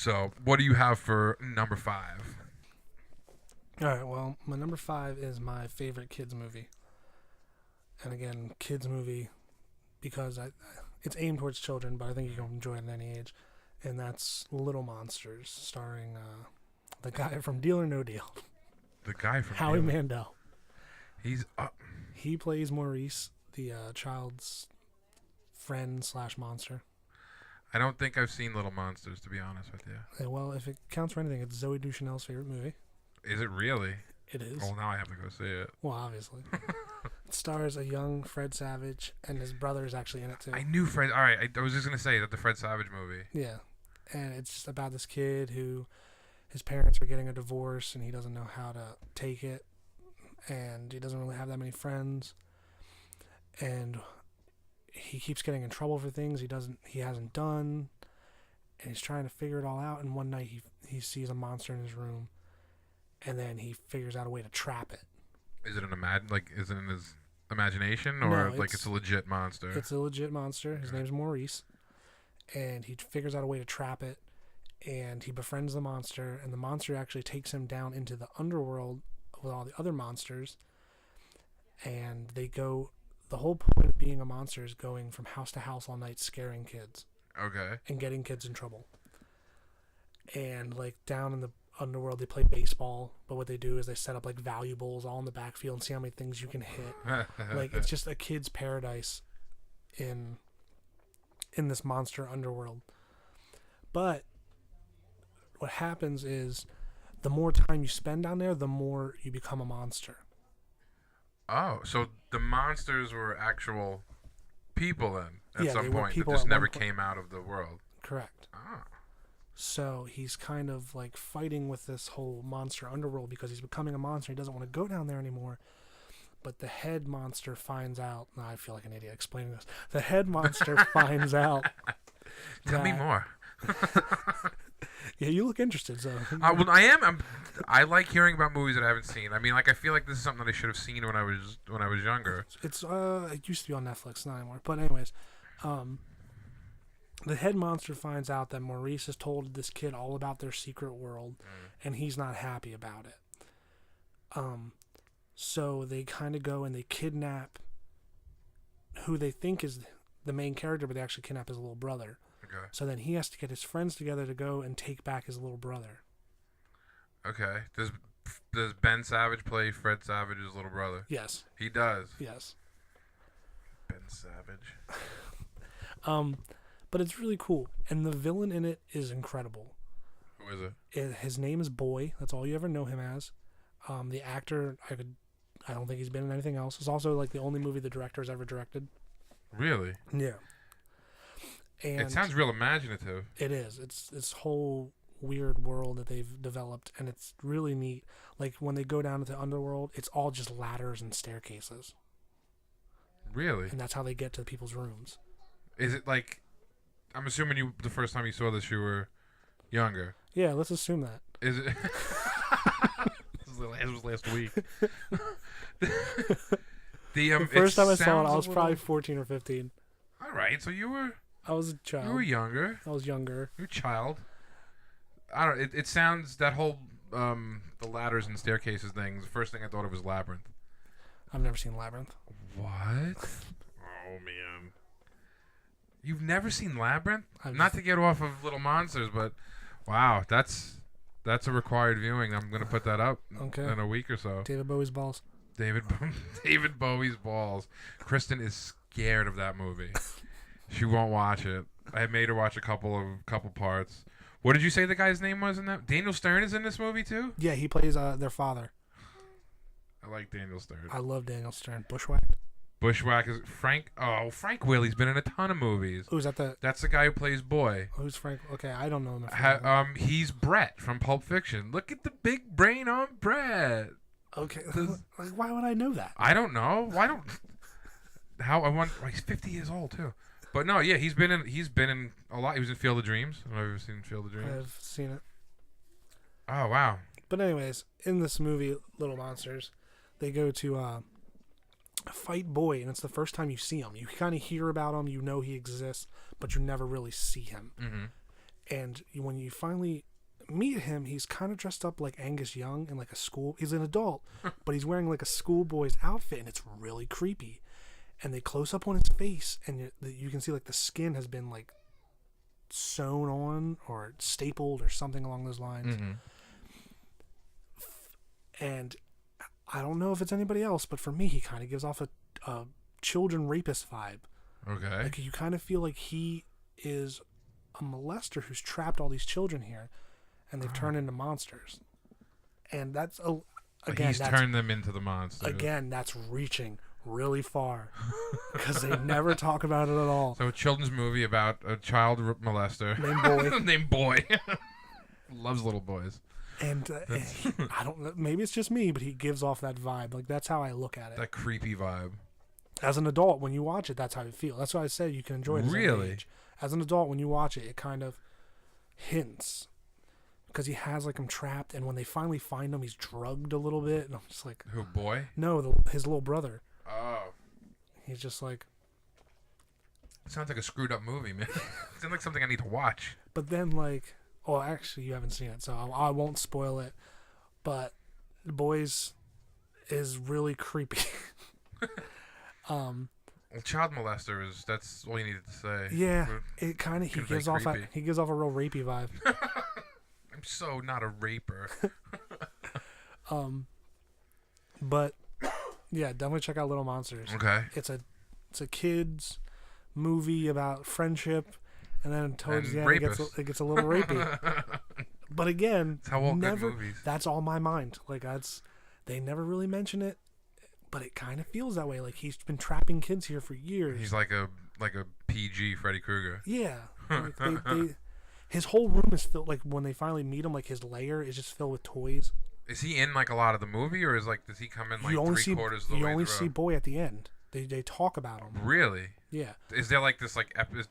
So, what do you have for number 5? All right. Well, my number 5 is my favorite kids movie, and again, kids movie because it's aimed towards children, but I think you can enjoy it at any age, and that's Little Monsters, starring the guy from Deal or No Deal, The guy from Howie Deal. Mandel. He's up. He plays Maurice, the child's friend / monster. I don't think I've seen Little Monsters, to be honest with you. Well, if it counts for anything, it's Zoe Deschanel's favorite movie. Is it really? It is. Well, now I have to go see it. Well, obviously. It stars a young Fred Savage, and his brother is actually in it too. I knew Fred. All right, I was just gonna say that the Fred Savage movie. Yeah, and it's just about this kid who his parents are getting a divorce, and he doesn't know how to take it, and he doesn't really have that many friends, and he keeps getting in trouble for things he hasn't done, and he's trying to figure it all out. And one night he sees a monster in his room, and then he figures out a way to trap it. Is it is it in his imagination, No, or it's a legit monster? It's a legit monster. His name's Maurice, and he figures out a way to trap it, and he befriends the monster, and the monster actually takes him down into the underworld with all the other monsters, and they go. The whole point of being a monster is going from house to house all night, scaring kids Okay. and getting kids in trouble. And like down in the underworld, they play baseball, but what they do is they set up like valuables all in the backfield and see how many things you can hit. Like it's just a kid's paradise in this monster underworld. But what happens is the more time you spend down there, the more you become a monster. Oh, so the monsters were actual people then at Yeah, some they were point that people just at never one point. came out of the world. Correct. Ah. So he's kind of like fighting with this whole monster underworld because he's becoming a monster. He doesn't want to go down there anymore. But the head monster finds out. No, I feel like an idiot explaining this. The head monster finds out. Tell me that- more. Yeah, you look interested. So Well, I am. I like hearing about movies that I haven't seen. I mean, like I feel like this is something that I should have seen when I was younger. it's it used to be on Netflix, not anymore. But anyways, the head monster finds out that Maurice has told this kid all about their secret world, and he's not happy about it. So they kind of go and they kidnap who they think is the main character, but they actually kidnap his little brother. Okay. So then he has to get his friends together to go and take back his little brother. Okay. Does Ben Savage play Fred Savage's little brother? Yes. He does. Yes. Ben Savage. But it's really cool, and the villain in it is incredible. Who is it? His name is Boy. That's all you ever know him as. The actor, I don't think he's been in anything else. It's also like the only movie the director has ever directed. Really? Yeah. And It sounds real imaginative. it is. It's this whole weird world that they've developed, and it's really neat. Like when they go down to the underworld, it's all just ladders and staircases, Really? and that's how they get to people's rooms. Is it like? I'm assuming the first time you saw this, you were younger. Yeah, let's assume that. Is it? This was last week. The first time I saw it, sounds I a was little- probably 14 or 15. All right, so you were I was a child. younger. I was younger. You're a child. I don't. It sounds that whole the ladders and staircases thing. The first thing I thought of was Labyrinth. I've never seen Labyrinth. What? Oh man. You've never seen Labyrinth? I've- Not to get off of Little Monsters, but wow, that's a required viewing. I'm gonna put that up Okay. in a week or so. David Bowie's balls. David Bowie's balls. Kristen is scared of that movie. She won't watch it. I made her watch a couple parts. What did you say the guy's name was in that? Daniel Stern is in this movie too? Yeah, he plays their father. I like Daniel Stern. I love Daniel Stern. Bushwhacked. Bushwhack is Frank. Oh, Frank Willie's been in a ton of movies. Who's that? That's the guy who plays Boy. Who's Frank? Okay, I don't know him. He's Brett from Pulp Fiction. Look at the big brain on Brett. Okay, like, why would I know that? I don't know. Why don't? How I want? He's 50 years old too. But no, yeah, he's been in a lot. He was in Field of Dreams. Have you ever seen Field of Dreams? I've seen it. Oh wow. But anyways, in this movie, Little Monsters, they go to fight Boy, and it's the first time you see him. You kind of hear about him, you know he exists, but you never really see him. Mm-hmm. And when you finally meet him, he's kind of dressed up like Angus Young in like a school. He's an adult, but he's wearing like a schoolboy's outfit, and it's really creepy. And they close up on his face, and you can see like the skin has been like sewn on or stapled or something along those lines. Mm-hmm. And I don't know if it's anybody else, but for me, he kind of gives off a children rapist vibe. Okay. Like you kind of feel like he is a molester who's trapped all these children here, and they've turned into monsters. And that's He's turned them into the monsters. Again, that's reaching really far because they never talk about it at all. So a children's movie about a child molester Named Boy. named Boy. Loves little boys. And I don't know, maybe it's just me, but he gives off that vibe. Like that's how I look at it. That creepy vibe. As an adult, when you watch it, that's how you feel. That's why I say you can enjoy it. Really? As an adult, when you watch it, it kind of hints because he has like him trapped, and when they finally find him, he's drugged a little bit, and I'm just like, Who, Boy? no, his little brother. Oh. He's just like. Sounds like a screwed up movie, man. Sounds like something I need to watch. But then, like, oh, actually, you haven't seen it, so I won't spoil it. But the Boys is really creepy. Well, child molester that's all you needed to say. Yeah, it kind of he gives off a real rapey vibe. I'm so not a raper. But yeah, definitely check out Little Monsters. Okay. It's a kids movie about friendship, and then towards the end it gets a little rapey. But again, that's how all good movies. That's all my mind. Like they never really mention it, but it kind of feels that way. Like he's been trapping kids here for years. He's like a PG Freddy Krueger. Yeah. Like his whole room is filled. Like when they finally meet him, like his lair is just filled with toys. Is he in like a lot of the movie, or does he come in like 3/4 of the way? You only see Boy at the end. They talk about him. Really? Yeah. Is there like this like is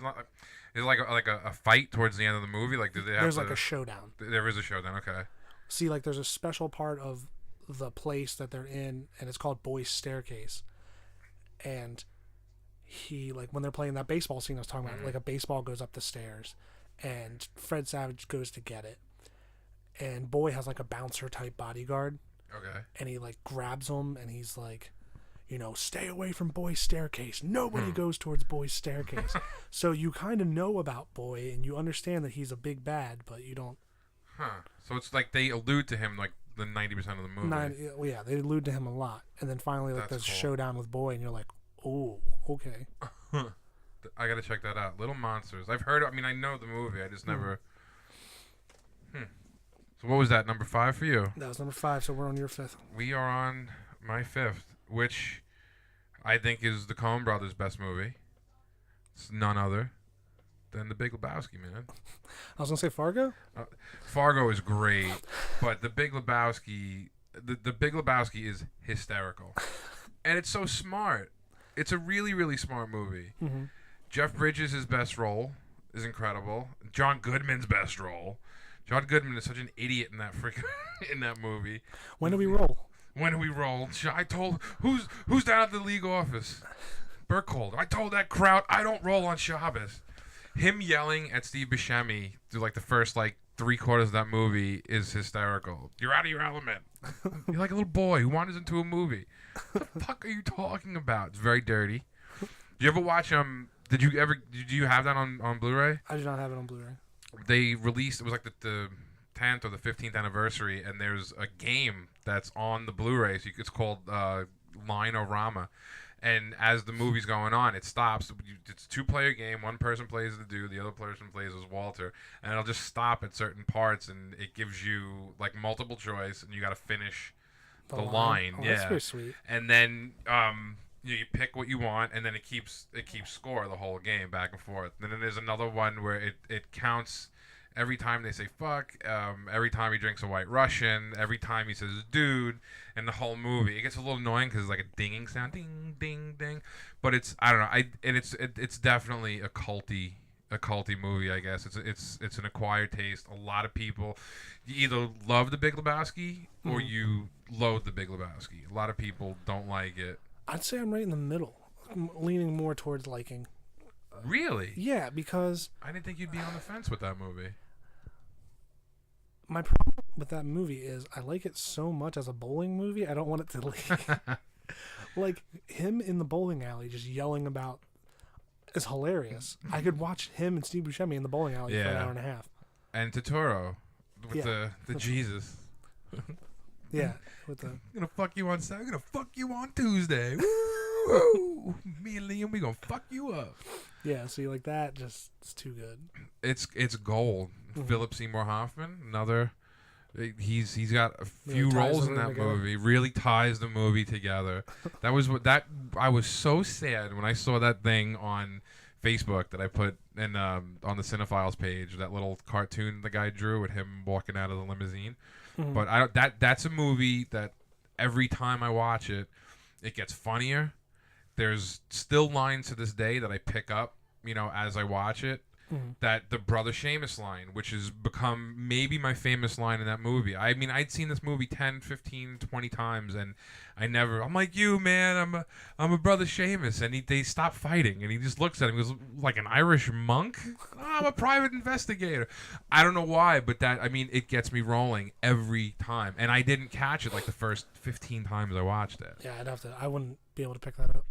it like a fight towards the end of the movie? Like do they have There's like a showdown. There is a showdown. Okay. See, like there's a special part of the place that they're in, and it's called Boy's Staircase. And he like when they're playing that baseball scene I was talking about, like a baseball goes up the stairs, and Fred Savage goes to get it. And Boy has like a bouncer type bodyguard. Okay. And he like grabs him, and he's like, stay away from Boy's Staircase. Nobody goes towards Boy's Staircase. So you kind of know about Boy, and you understand that he's a big bad, but you don't. Huh. So it's like they allude to him like the 90% of the movie. Yeah, they allude to him a lot, and then finally like That's there's cool. a showdown with Boy, and you're like, oh, okay. I gotta check that out. Little Monsters. I've heard. I mean, I know the movie. I just never. So what was that, number 5 for you? That was number 5. So we're on your 5th. We are on my 5th, which I think is the Coen Brothers' best movie. It's none other than The Big Lebowski, man. I was gonna say Fargo. Fargo is great, but The Big Lebowski, the Big Lebowski is hysterical, and it's so smart. It's a really, really smart movie. Mm-hmm. Jeff Bridges' best role is incredible. John Goodman's best role. John Goodman is such an idiot in that in that movie. When do we roll? When we roll, I told who's down at the league office. Burkholder. I told that crowd I don't roll on Shabbos. Him yelling at Steve Buscemi through like the first like 3/4 of that movie is hysterical. You're out of your element. You're like a little boy who wanders into a movie. What the fuck are you talking about? It's very dirty. Did you ever watch Did you have that on Blu-ray? I do not have it on Blu-ray. They released, it was like the 10th or the 15th anniversary, and there's a game that's on the Blu-ray. So it's called Line-O-Rama. And as the movie's going on, it stops. It's a 2-player game. One person plays the dude, the other person plays as Walter. And it'll just stop at certain parts, and it gives you like multiple choice, and you got to finish the line. Oh, yeah, that's pretty sweet. And then you pick what you want, and then it keeps score the whole game back and forth. And then there's another one where it counts every time they say fuck, every time he drinks a White Russian, every time he says dude, and the whole movie. It gets a little annoying because it's like a dinging sound, ding ding ding. But it's I don't know, it's definitely a culty movie, I guess. It's an acquired taste. A lot of people, you either love The Big Lebowski or you loathe The Big Lebowski. A lot of people don't like it. I'd say I'm right in the middle. I'm leaning more towards liking. Really? Yeah, because I didn't think you'd be on the fence with that movie. my problem with that movie is I like it so much as a bowling movie. I don't want it to leave. Like him in the bowling alley just yelling about is hilarious. I could watch him and Steve Buscemi in the bowling alley for an Yeah. hour and a half. And Totoro with Yeah. the Jesus. Yeah, with the I'm gonna fuck you on Saturday. I'm gonna fuck you on Tuesday. Woo! Me and Liam, we gonna fuck you up. yeah. See, like that, just it's too good. It's gold. Mhm. Philip Seymour Hoffman, another. He's got a few ties roles the in that movie together. movie. Really ties the movie together. That was what that I was so sad when I saw that thing on Facebook that I put in on the Cinephiles page. That little cartoon the guy drew with him walking out of the limousine. Mhm. But I don't, that's a movie that every time I watch it, it gets funnier. There's still lines to this day that I pick up, as I watch it. Mhm. That the Brother Seamus line, which has become maybe my famous line in that movie. I mean, I'd seen this movie 10, 15, 20 times, and I'm like you, man. I'm a Brother Seamus. And they stop fighting, and he just looks at him. He goes, like an Irish monk? Oh, I'm a private investigator. I don't know why, but it gets me rolling every time. And I didn't catch it like the first 15 times I watched it. Yeah, I wouldn't be able to pick that up.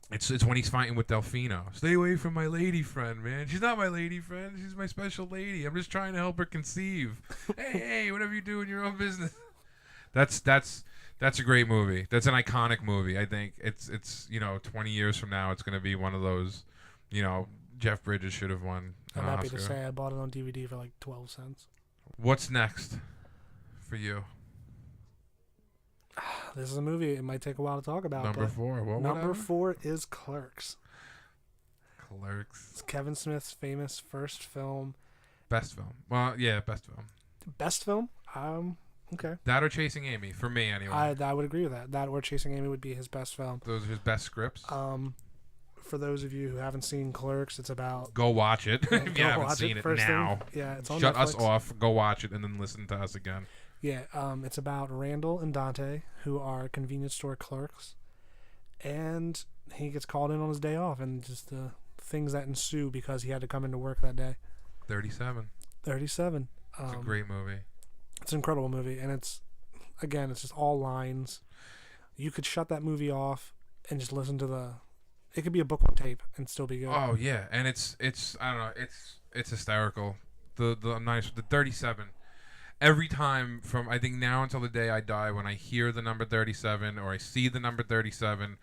It's when he's fighting with Delfino. Stay away from my lady friend, man. She's not my lady friend. She's my special lady. I'm just trying to help her conceive. hey, whatever you do in your own business. That's a great movie. That's an iconic movie. I think it's 20 years from now, it's going to be one of those, Jeff Bridges should have won an I'm happy Oscar. to say I bought it on DVD for like 12 cents. What's next for you? This is a movie it might take a while to talk about. Number but 4. Number 4 is Clerks. Clerks. It's Kevin Smith's famous first film. Best film. Well, yeah, best film. Best film? Okay. That or Chasing Amy, for me anyway. I would agree with that. That or Chasing Amy would be his best film. Those are his best scripts. For those of you who haven't seen Clerks, it's about... Go watch it if you Go haven't watch seen it first now. thing. Yeah, it's on Shut Netflix. us off. Go watch it and then listen to us again. Yeah, it's about Randall and Dante, who are convenience store clerks, and he gets called in on his day off, and just the things that ensue because he had to come into work that day. 37. 37. It's a great movie. It's an incredible movie, and it's just all lines. You could shut that movie off and just listen to the... It could be a book on tape and still be good. Oh yeah, and it's I don't know, it's hysterical. The 37. Every time from I think now until the day I die, when I hear the number 37 or I see the number 37,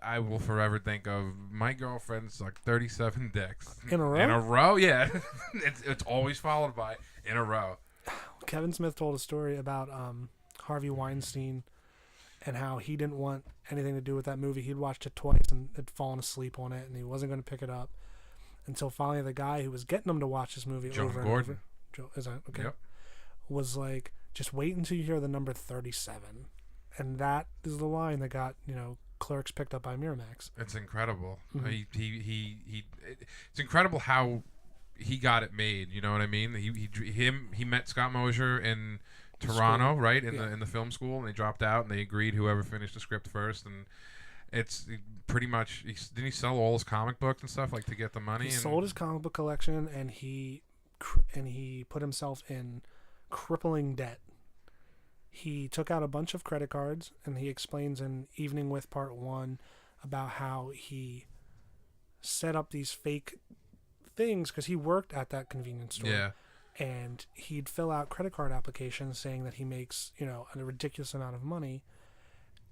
I will forever think of my girlfriend sucked 37 dicks In a row? In a row, yeah. it's always followed by in a row. Kevin Smith told a story about Harvey Weinstein and how he didn't want anything to do with that movie. He'd watched it twice and had fallen asleep on it, and he wasn't going to pick it up until finally the guy who was getting him to watch this movie John over Gordon. and over. Joe, is that okay? Yep. Was like, just wait until you hear the number 37, and that is the line that got Clerks picked up by Miramax. It's incredible. Mhm. It's incredible how he got it made. You know what I mean? He met Scott Mosier in Toronto, School. right? Yeah. In the film school, and they dropped out, and they agreed whoever finished the script first, and it's pretty much. Didn't he sell all his comic books and stuff to get the money? He and sold his comic book collection, and he put himself in crippling debt. He took out a bunch of credit cards, and he explains in Evening with Part 1 about how he set up these fake things because he worked at that convenience store. Yeah. And he'd fill out credit card applications saying that he makes, a ridiculous amount of money.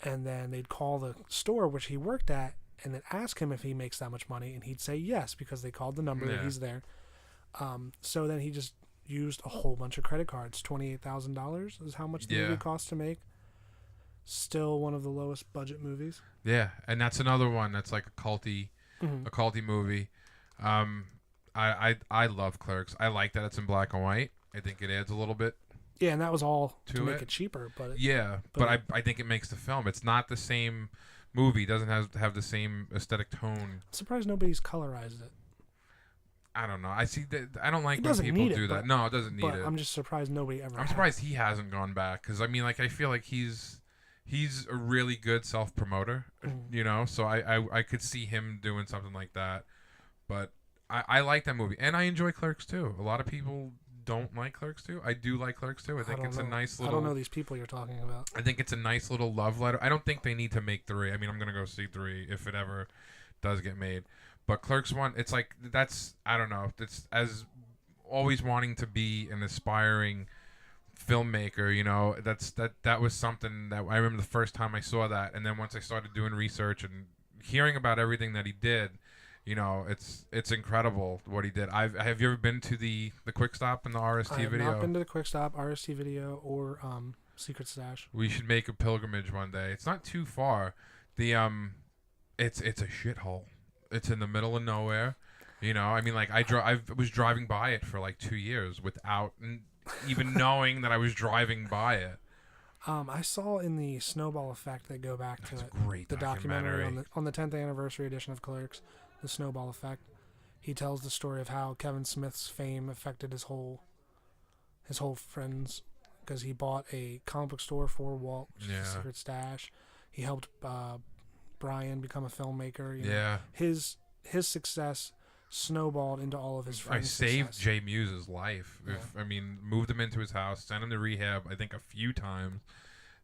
And then they'd call the store which he worked at and then ask him if he makes that much money. And he'd say yes because they called the number that Yeah. he's there. So then he just used a whole bunch of credit cards. $28,000 is how much the Yeah. movie cost to make. Still one of the lowest budget movies. Yeah, and that's another one that's like a culty movie. I love Clerks. I like that it's in black and white. I think it adds a little bit. Yeah, and that was all to To make it? it cheaper. But Yeah, but I think it makes the film. It's not the same movie. It doesn't have the same aesthetic tone. I'm surprised nobody's colorized it. I don't know. I see that. I don't like It when doesn't people need it, do that. but- No, it doesn't need But it. I'm just surprised nobody ever I'm has. surprised he hasn't gone back because I feel like he's a really good self promoter, Mhm. So I could see him doing something like that But I like that movie, and I enjoy Clerks too. A lot of people don't like Clerks too. I do like Clerks too. I think it's a nice little. I don't know these people you're talking about. I think it's a nice little love letter. I don't think they need to make 3. I mean, I'm gonna go see 3 if it ever does get made. But Clerks 1, it's like that's I don't know. It's as always wanting to be an aspiring filmmaker, you know, that was something that I remember the first time I saw that, and then once I started doing research and hearing about everything that he did, you know, it's incredible what he did. Have you ever been to the Quick Stop and the RST I have video? not been to the Quick Stop, RST video, or Secret Stash. We should make a pilgrimage one day. It's not too far. The it's a shithole. It's in the middle of nowhere. You know, I mean, like I was driving by it for like 2 years without even knowing that I was driving by it. I saw in the Snowball Effect, they go back to That's it. a great The documentary on the 10th anniversary edition of Clerks, the Snowball Effect. He tells the story of how Kevin Smith's fame affected his whole friends, because he bought a comic book store for Walt, which is Secret Stash. He helped Brian become a filmmaker. You know. His success snowballed into all of his friends. I saved Jay Muse's life. I mean, moved him into his house, sent him to rehab, I think a few times.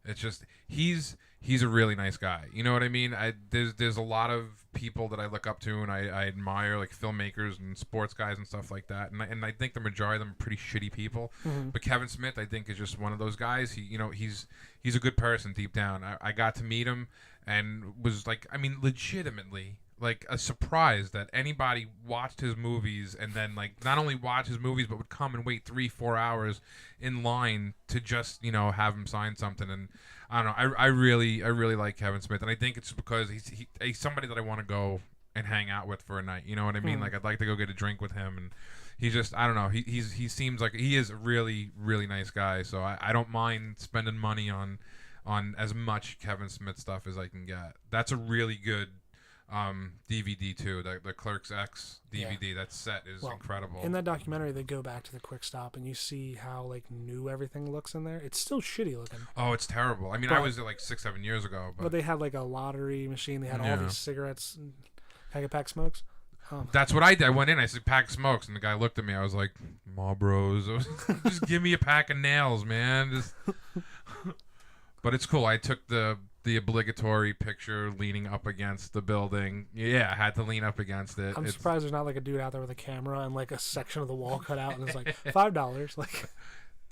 It's just he's a really nice guy. You know what I mean? There's a lot of people that I look up to and I admire, like filmmakers and sports guys and stuff like that. And I think the majority of them are pretty shitty people. Mm-hmm. But Kevin Smith, I think, is just one of those guys. He's a good person deep down. I got to meet him and was like, I mean, legitimately like a surprise that anybody watched his movies and then like not only watch his movies but would come and wait 3-4 hours in line to just, you know, have him sign something. And I don't know, I really like Kevin Smith, and I think it's because he's somebody that I want to go and hang out with for a night. You know what I mean? Like I'd like to go get a drink with him, and he's just, I don't know, he seems like he is a really nice guy. So I don't mind spending money on as much Kevin Smith stuff as I can get. That's a really good DVD too. The Clerks X DVD. That set is incredible. In that documentary, they go back to the Quick Stop, and you see how like new everything looks in there. It's still shitty looking. Oh, it's terrible. I mean, I was there like 6-7 years ago. But they had like a lottery machine. They had all these cigarettes, and pack smokes. That's what I did. I went in. I said, "Pack smokes," and the guy looked at me. I was like, "Marlboros." Just give me a pack of nails, man. Just. But it's cool. I took the obligatory picture leaning up against the building. Yeah, I had to lean up against it. I'm surprised there's not like a dude out there with a camera and like a section of the wall cut out and it's like $5. Like,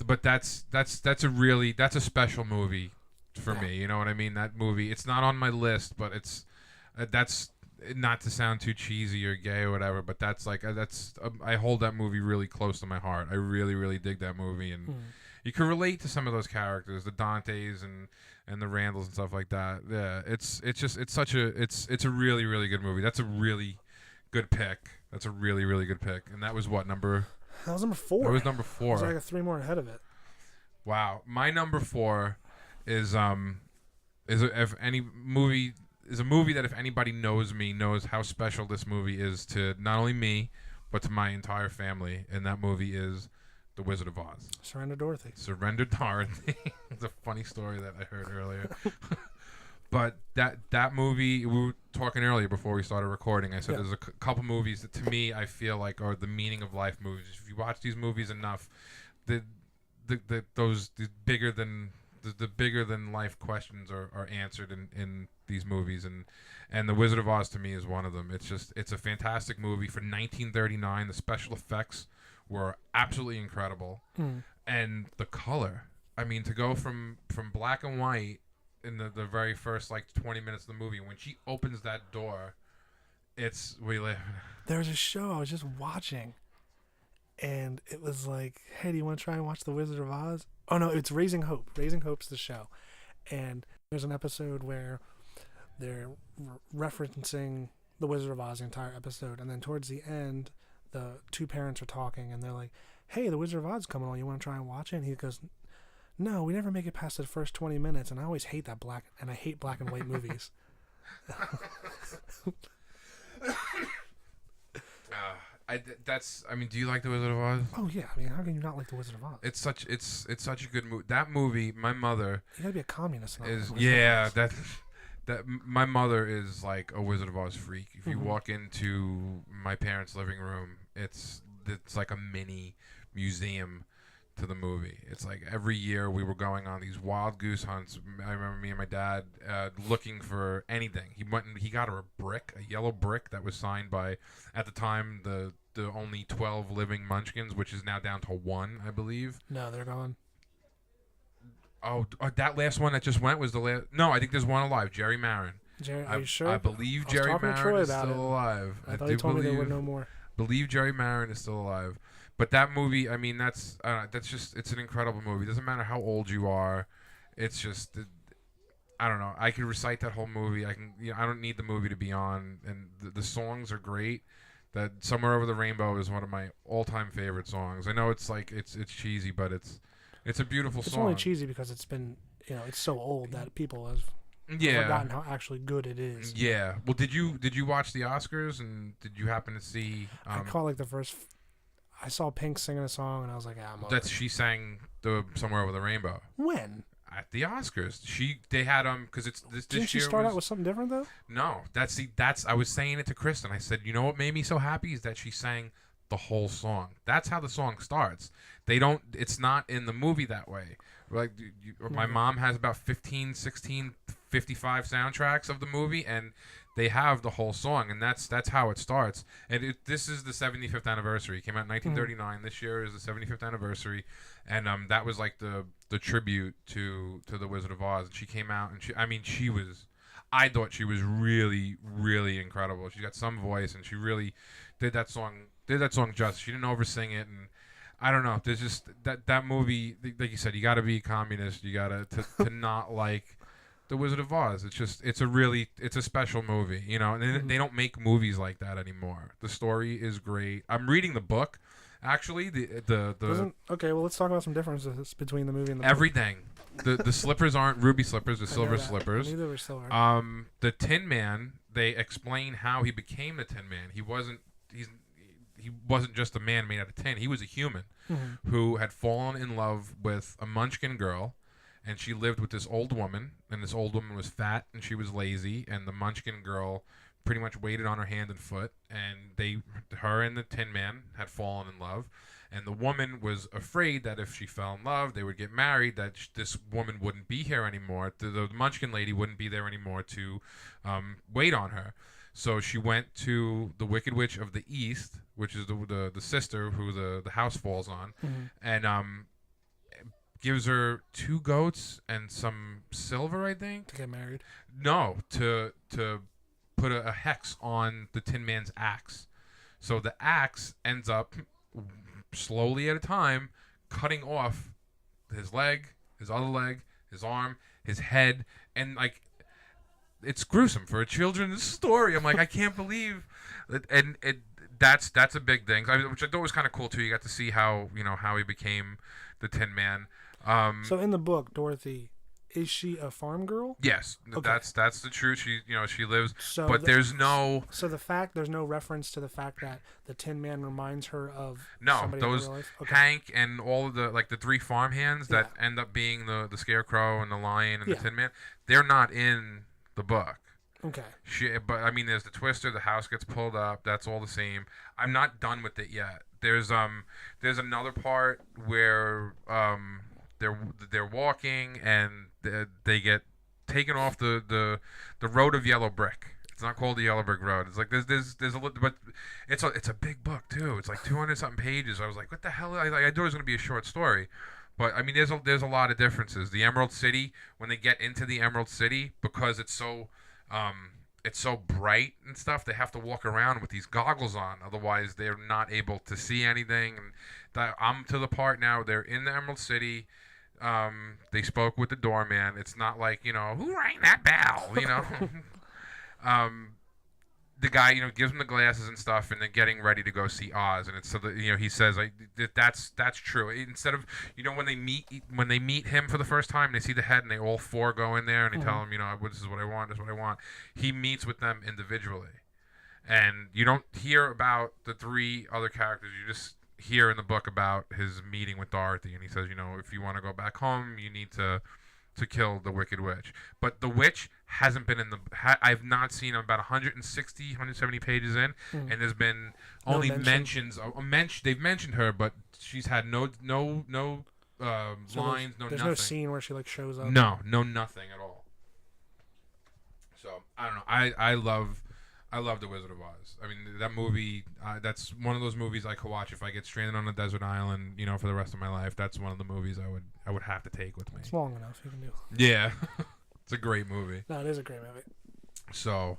but that's a special movie for me. You know what I mean? That movie. It's not on my list, but it's that's not to sound too cheesy or gay or whatever. But that's like I hold that movie really close to my heart. I really dig that movie, and you can relate to some of those characters, the Dantes and the Randalls and stuff like that. Yeah, it's a really good movie. That's a really good pick. That's a really good pick. And that was what number? That was number 4. That was number 4. So I got 3 more ahead of it. Wow, my number 4 is a movie that if anybody knows me knows how special this movie is to not only me but to my entire family, and that movie is The Wizard of Oz. Surrender Dorothy. Surrender Dorothy. It's a funny story that I heard earlier. But that movie, we were talking earlier before we started recording, I said there's a couple movies that to me I feel like are the meaning of life movies. If you watch these movies enough, the bigger than life questions are answered in these movies, and The Wizard of Oz to me is one of them. It's a fantastic movie for 1939. The special effects were absolutely incredible, and the color. I mean, to go from black and white in the very first like 20 minutes of the movie, when she opens that door, There was a show I was just watching, and it was like, hey, do you want to try and watch The Wizard of Oz? Oh no, it's Raising Hope. Raising Hope's the show, and there's an episode where they're referencing The Wizard of Oz the entire episode, and then towards the end, the 2 parents are talking, and they're like, hey, The Wizard of Oz coming on, you want to try and watch it? And he goes, no, we never make it past the first 20 minutes, and I always hate I hate black and white movies. Do you like The Wizard of Oz? Oh yeah, I mean, how can you not like The Wizard of Oz? It's such a good movie. That movie, my mother you gotta be a communist. My mother is like a Wizard of Oz freak. If you Mhm. walk into my parents' living room, it's like a mini museum to the movie. It's like every year we were going on these wild goose hunts. I remember me and my dad looking for anything. He went and he got her a yellow brick that was signed by, at the time, the only 12 living Munchkins, which is now down to one, I believe. No, they're gone. Oh, that last one that just went was the last. No, I think there's one alive. Jerry Marin. Jerry, are you sure? I believe I was Jerry talking to Marin Troy is about still it. alive. I thought he told me there were no more. Believe Jerry Marin is still alive. But that movie, I mean, that's just, it's an incredible movie. It doesn't matter how old you are. It's just, I don't know. I could recite that whole movie. I don't need the movie to be on, and the songs are great. That Somewhere Over the Rainbow is one of my all-time favorite songs. I know it's like it's cheesy, but it's a beautiful It's song. only cheesy because it's been, it's so old that people have Yeah. forgotten how actually good it is. Yeah. Well, did you watch the Oscars, and did you happen to see? I caught like the first. I saw Pink singing a song, and I was like, I'm over. She sang the Somewhere Over the Rainbow When? at the Oscars. They had because it's this Didn't she year start was, out with something different though? No, that's I was saying it to Kristen. I said, you know what made me so happy is that she sang the whole song. That's how the song starts. It's not in the movie that way. Like my mom has about 15, 16, 55 soundtracks of the movie, and they have the whole song, and that's how it starts. And this is the 75th anniversary. It came out in 1939. This year is the 75th anniversary, and that was like the tribute to the Wizard of Oz. And she came out, and I thought she was really, really incredible. She got some voice, and she really did that song justice. She didn't oversing it, and I don't know. There's just that movie, like you said, you got to be a communist. You got to not like the Wizard of Oz. It's a special movie, and they don't make movies like that anymore. The story is great. I'm reading the book, actually. Okay, well, let's talk about some differences between the movie and the book. Everything. The slippers aren't ruby slippers, they're silver slippers. Neither were silver. The Tin Man, they explain how he became the Tin Man. He wasn't just a man made out of tin. He was a human who had fallen in love with a Munchkin girl, and she lived with this old woman, and this old woman was fat and she was lazy, and the Munchkin girl pretty much waited on her hand and foot, and her and the Tin Man had fallen in love, and the woman was afraid that if she fell in love, they would get married, that this woman wouldn't be here anymore. The Munchkin lady wouldn't be there anymore to wait on her. So she went to the Wicked Witch of the East, which is the sister who the house falls on, and gives her 2 goats and some silver, I think. To get married? No, to put a hex on the Tin Man's axe. So the axe ends up, slowly at a time, cutting off his leg, his other leg, his arm, his head, and like, it's gruesome for a children's story. I'm like, I can't believe it, and that's a big thing, which I thought was kind of cool too. You got to see how he became the Tin Man. So in the book, Dorothy, is she a farm girl? Yes, Okay. That's the truth. She lives, So but there's no there's no reference to the fact that the Tin Man reminds her of no somebody in those real life? Okay. Hank and all of the 3 farmhands that end up being the Scarecrow and the Lion and the Tin Man. They're not in the book. Okay. But I mean, there's the Twister. The house gets pulled up. That's all the same. I'm not done with it yet. There's another part where they're walking and they get taken off the road of yellow brick. It's not called the Yellow Brick Road. It's like there's a little, but it's a big book too. It's like 200 something pages. I was like, what the hell? I thought it was gonna be a short story. But I mean, there's a lot of differences. The Emerald City, when they get into the Emerald City, because it's so bright and stuff, they have to walk around with these goggles on. Otherwise, they're not able to see anything. And I'm to the part now. They're in the Emerald City. They spoke with the doorman. It's not like, who rang that bell? The guy, gives them the glasses and stuff, and they're getting ready to go see Oz, and it's so that he says that's true. Instead of when they meet him for the first time, they see the head, and they all 4 go in there, and they tell him this is what I want, this is what I want. He meets with them individually, and you don't hear about the 3 other characters. You just hear in the book about his meeting with Dorothy, and he says, if you want to go back home, you need to to kill the Wicked Witch. But the witch hasn't been in the. I've not seen about 160, 170 pages in, and there's been No only mention. mentions. They've mentioned her, but she's had no So lines, no there's nothing. no scene where she like shows up. No nothing at all. So I don't know. I love The Wizard of Oz. I mean, that movie. That's one of those movies I could watch if I get stranded on a desert island. For the rest of my life. That's one of the movies I would have to take with me. It's long enough. You can do. Yeah, it's a great movie. No, it is a great movie. So,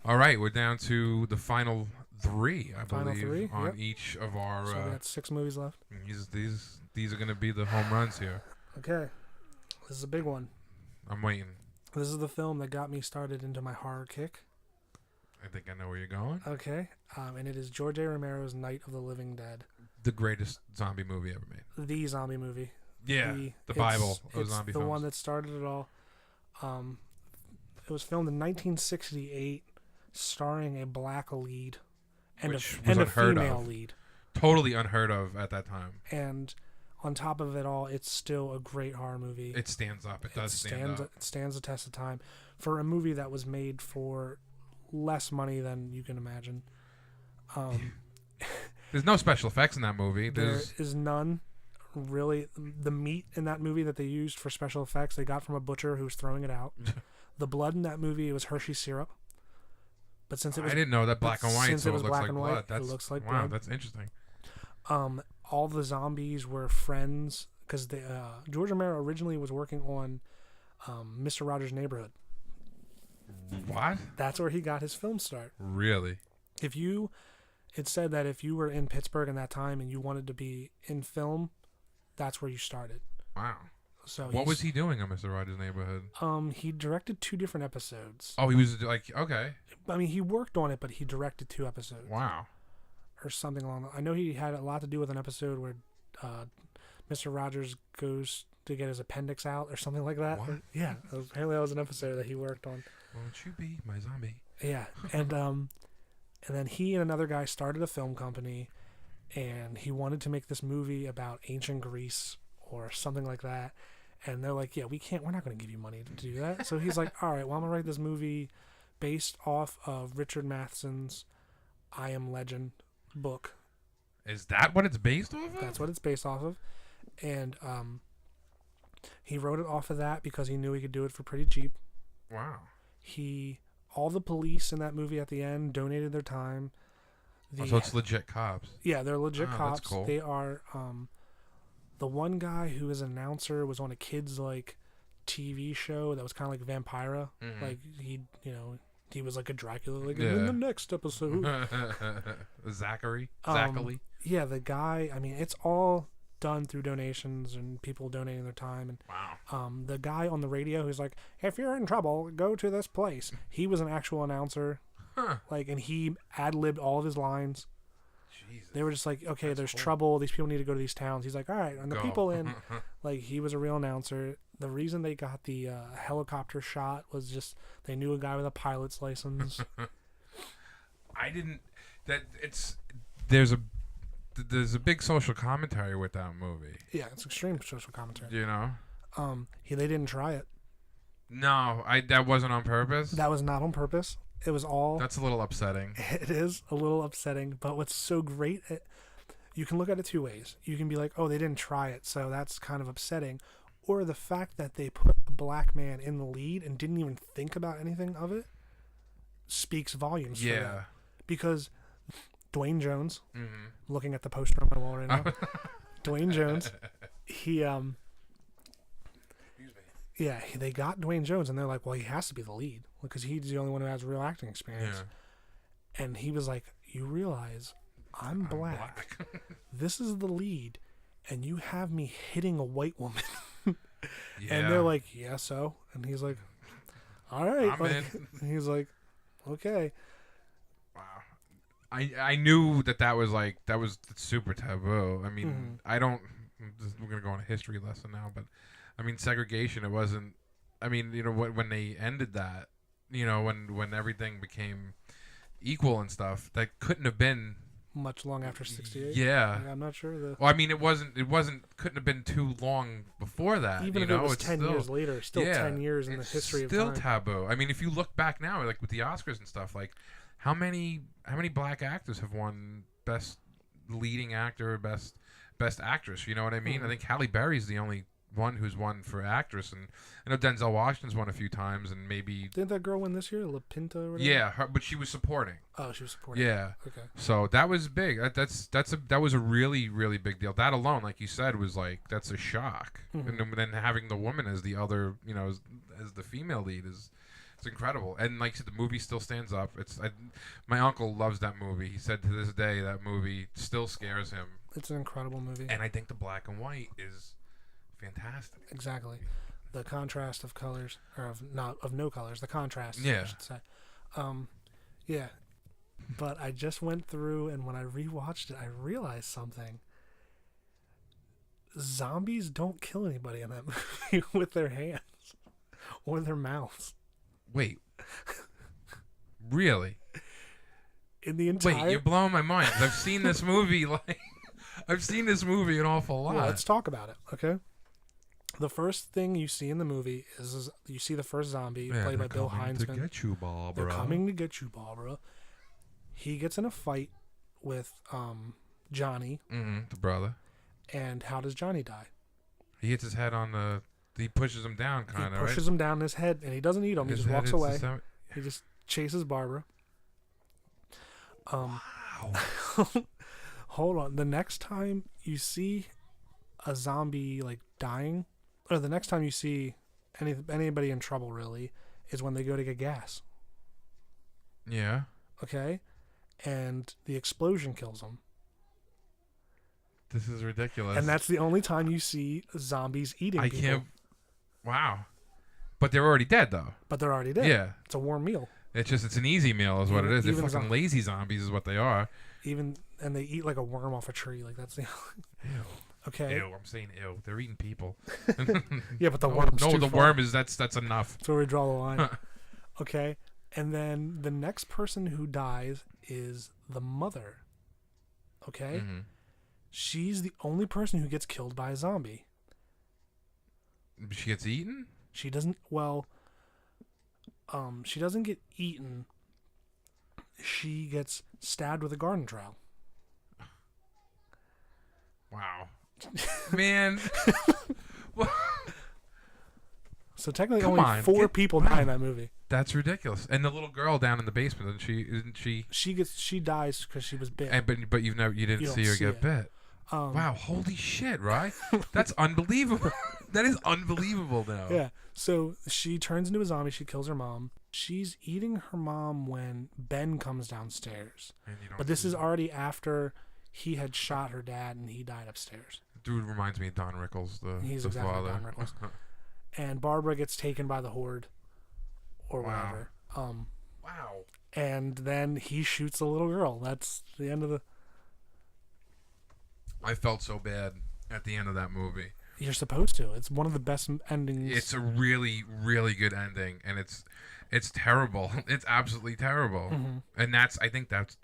all right, we're down to the final three. I Final believe three, on yep. each of our. So we got 6 movies left. These are gonna be the home runs here. Okay, this is a big one. I'm waiting. This is the film that got me started into my horror kick. I think I know where you're going. Okay, and it is George A. Romero's Night of the Living Dead. The greatest zombie movie ever made. The zombie movie. Yeah, the Bible of zombie the films. one that started it all. It was filmed in 1968, starring a black lead and Which a was and a unheard female of. lead. Totally unheard of at that time. And on top of it all, it's still a great horror movie. It stands up. It does stand up. It stands the test of time for a movie that was made for less money than you can imagine. There's no special effects in that movie. There is none. Really, the meat in that movie that they used for special effects, they got from a butcher who was throwing it out. The blood in that movie, it was Hershey syrup. But since it was, I didn't know that black and white, since so it was looks black like and blood. white, That's it looks like wow, blood. that's interesting. All the zombies were friends because George Romero originally was working on Mr. Rogers' Neighborhood. What? That's where he got his film start. Really? It said that if you were in Pittsburgh in that time and you wanted to be in film, that's where you started. Wow. So What was he doing on Mr. Rogers' Neighborhood? He directed 2 different episodes. Oh, he was like, okay. I mean, he worked on it, but he directed 2 episodes. Wow. Or something along. I know he had a lot to do with an episode where Mr. Rogers goes to get his appendix out or something like that. What? Yeah, apparently that was an episode that he worked on. Won't you be my zombie? Yeah, and then he and another guy started a film company, and he wanted to make this movie about ancient Greece or something like that. And they're like, yeah, we're not going to give you money to do that. So he's like, all right, well, I'm going to write this movie based off of Richard Matheson's I Am Legend book. Is that what it's based off of? That's what it's based off of. And he wrote it off of that because he knew he could do it for pretty cheap. Wow. All the police in that movie at the end donated their time. So it's legit cops. Yeah, they're legit Oh, cops. that's cool. They are. The one guy who is an announcer was on a kids like TV show that was kind of like Vampira. Mhm. Like he was like a Dracula. Like Yeah. in the next episode. Zachary. Yeah, the guy. I mean, it's all done through donations and people donating their time. And Wow. the guy on the radio who's like, if you're in trouble, go to this place. He was an actual announcer. Huh. And he ad-libbed all of his lines. Jesus. They were just like, okay, That's there's cool. trouble. These people need to go to these towns. He's like, all right. And the Go. people in, he was a real announcer. The reason they got the helicopter shot was just they knew a guy with a pilot's license. I didn't. There's a big social commentary with that movie. Yeah, it's extreme social commentary. You know. They didn't try it. No, that wasn't on purpose. That was not on purpose. It was all. That's a little upsetting. It is a little upsetting, but what's so great, you can look at it 2 ways. You can be like, oh, they didn't try it, so that's kind of upsetting. Or the fact that they put a black man in the lead and didn't even think about anything of it speaks volumes for Yeah. them. Because Dwayne Jones, Mm-hmm. looking at the poster on my wall right now, Dwayne Jones, they got Dwayne Jones, and they're like, well, he has to be the lead because he's the only one who has real acting experience. Yeah. And he was like, you realize I'm black. This is the lead, and you have me hitting a white woman. Yeah. And they're like, yeah, so? And he's like, all right. I'm in. And he's like, okay. Wow. I knew that was super taboo. I mean, Mhm. we're gonna go on a history lesson now, but I mean, segregation. It wasn't. I mean, when they ended that, when everything became equal and stuff, that couldn't have been much long after 68. Yeah. Like, I'm not sure. Well, I mean, couldn't have been too long before that. Even if it was 10 years later, still 10 years in the history of time. Still taboo. I mean, if you look back now, like with the Oscars and stuff, like how many black actors have won Best Leading Actor or Best Actress? You know what I mean? I think Halle Berry's the only one who's won for actress, and I know Denzel Washington's won a few times, and maybe didn't that girl win this year, La Pinta or whatever? Yeah, but she was supporting. Oh, she was supporting. Yeah. Okay. So that was big. That was a really, really big deal. That alone, like you said, was that's a shock. Mm-hmm. And then having the woman as the other, as the female lead it's incredible. And like you said, the movie still stands up. My uncle loves that movie. He said to this day that movie still scares him. It's an incredible movie. And I think the black and white is fantastic. Exactly. The contrast of colors, or of no colors, the contrast, yeah. I should say. Yeah. But I just went through, and when I rewatched it, I realized something. Zombies don't kill anybody in that movie with their hands or their mouths. Wait. Really? In the entire... Wait, you're blowing my mind. I've seen this movie, I've seen this movie an awful lot. Well, let's talk about it, okay? The first thing you see in the movie is you see the first zombie played by Bill Heinzman. They're coming to get you, Barbara. They're coming to get you, Barbara. He gets in a fight with Johnny. The brother. And how does Johnny die? He hits his head on the... He pushes him down, kind of, right? He pushes him down his head, and he doesn't eat him. He just walks away. He just chases Barbara. Wow. Hold on. The next time you see a zombie, dying... Or the next time you see anybody in trouble, really, is when they go to get gas. Yeah. Okay? And the explosion kills them. This is ridiculous. And that's the only time you see zombies eating people. Can't... Wow. But they're already dead, though. But they're already dead. Yeah. It's a warm meal. It's an easy meal is what it is. They're fucking lazy zombies is what they are. And they eat like a worm off a tree. That's the... Ew. Okay. Ew, I'm saying ew. They're eating people. Yeah, but the worm's too the far. worm is that's enough. That's where we draw the line. Okay. And then the next person who dies is the mother. Okay? Mm-hmm. She's the only person who gets killed by a zombie. She gets eaten? She doesn't she doesn't get eaten. She gets stabbed with a garden trowel. Wow. Man. So technically only four people die in that movie. That's ridiculous. And the little girl down in the basement, isn't she? She dies because she was bit. But you didn't see her get bit. Wow, holy shit, right? That's unbelievable. That is unbelievable now. Yeah. So she turns into a zombie. She kills her mom. She's eating her mom when Ben comes downstairs. But this is already after he had shot her dad and he died upstairs. Dude reminds me of Don Rickles, He's the exactly father. Don Rickles. And Barbara gets taken by the horde or Wow. whatever. Wow. And then he shoots the little girl. That's the end of the... I felt so bad at the end of that movie. You're supposed to. It's one of the best endings. It's a really, really good ending, and it's terrible. It's absolutely terrible. Mm-hmm. And I think that's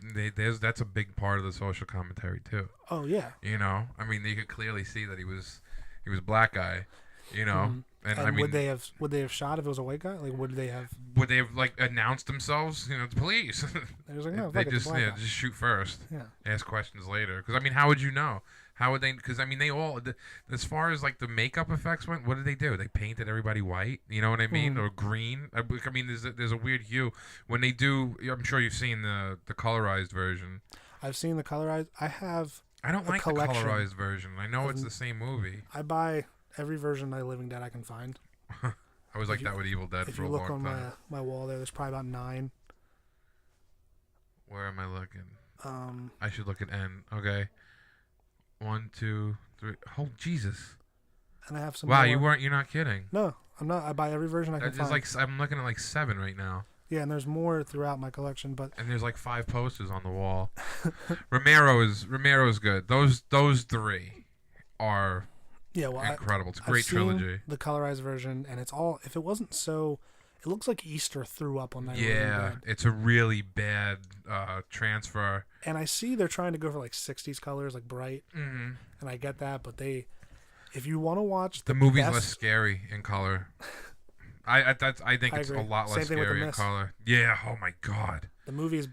a big part of the social commentary too. Oh yeah. I mean, you could clearly see that he was a black guy. Mm-hmm. And I And mean, would they have shot if it was a white guy? Would they have announced themselves? The police. They was like, no, They fuck it, it's a black guy. just shoot first. Yeah. Ask questions later. Because I mean, how would you know? How would they? Because I mean, they all, as far as the makeup effects went, what did they do? They painted everybody white. You know what I mean? Or green. I mean, there's a weird hue when they do. I'm sure you've seen the colorized version. I've seen the colorized. I don't like the colorized version. I know it's the same movie. I buy every version of My Living Dead I can find. I was like that with Evil Dead for a long time. If you look on my wall there's probably about 9. Where am I looking? I should look at N. Okay. 1, 2, 3. Oh Jesus! And I have some. Wow, more. you're not kidding. No, I'm not. I buy every version I can find. I'm looking at 7 right now. Yeah, and there's more throughout my collection, but and there's 5 posters on the wall. Romero is good. Those 3 are incredible. It's a great trilogy. The colorized version, and it's all. If it wasn't so, It looks like Easter threw up on Night of the Living Yeah, Dead. it's a really bad transfer. And I see they're trying to go for like 60s colors, like bright, Mm-hmm. and I get that, but if you want to watch The movie's best- less scary in color. I think I it's agree. a lot Same less thing with The scary in Mist. color. Yeah. Oh my god. the movie is,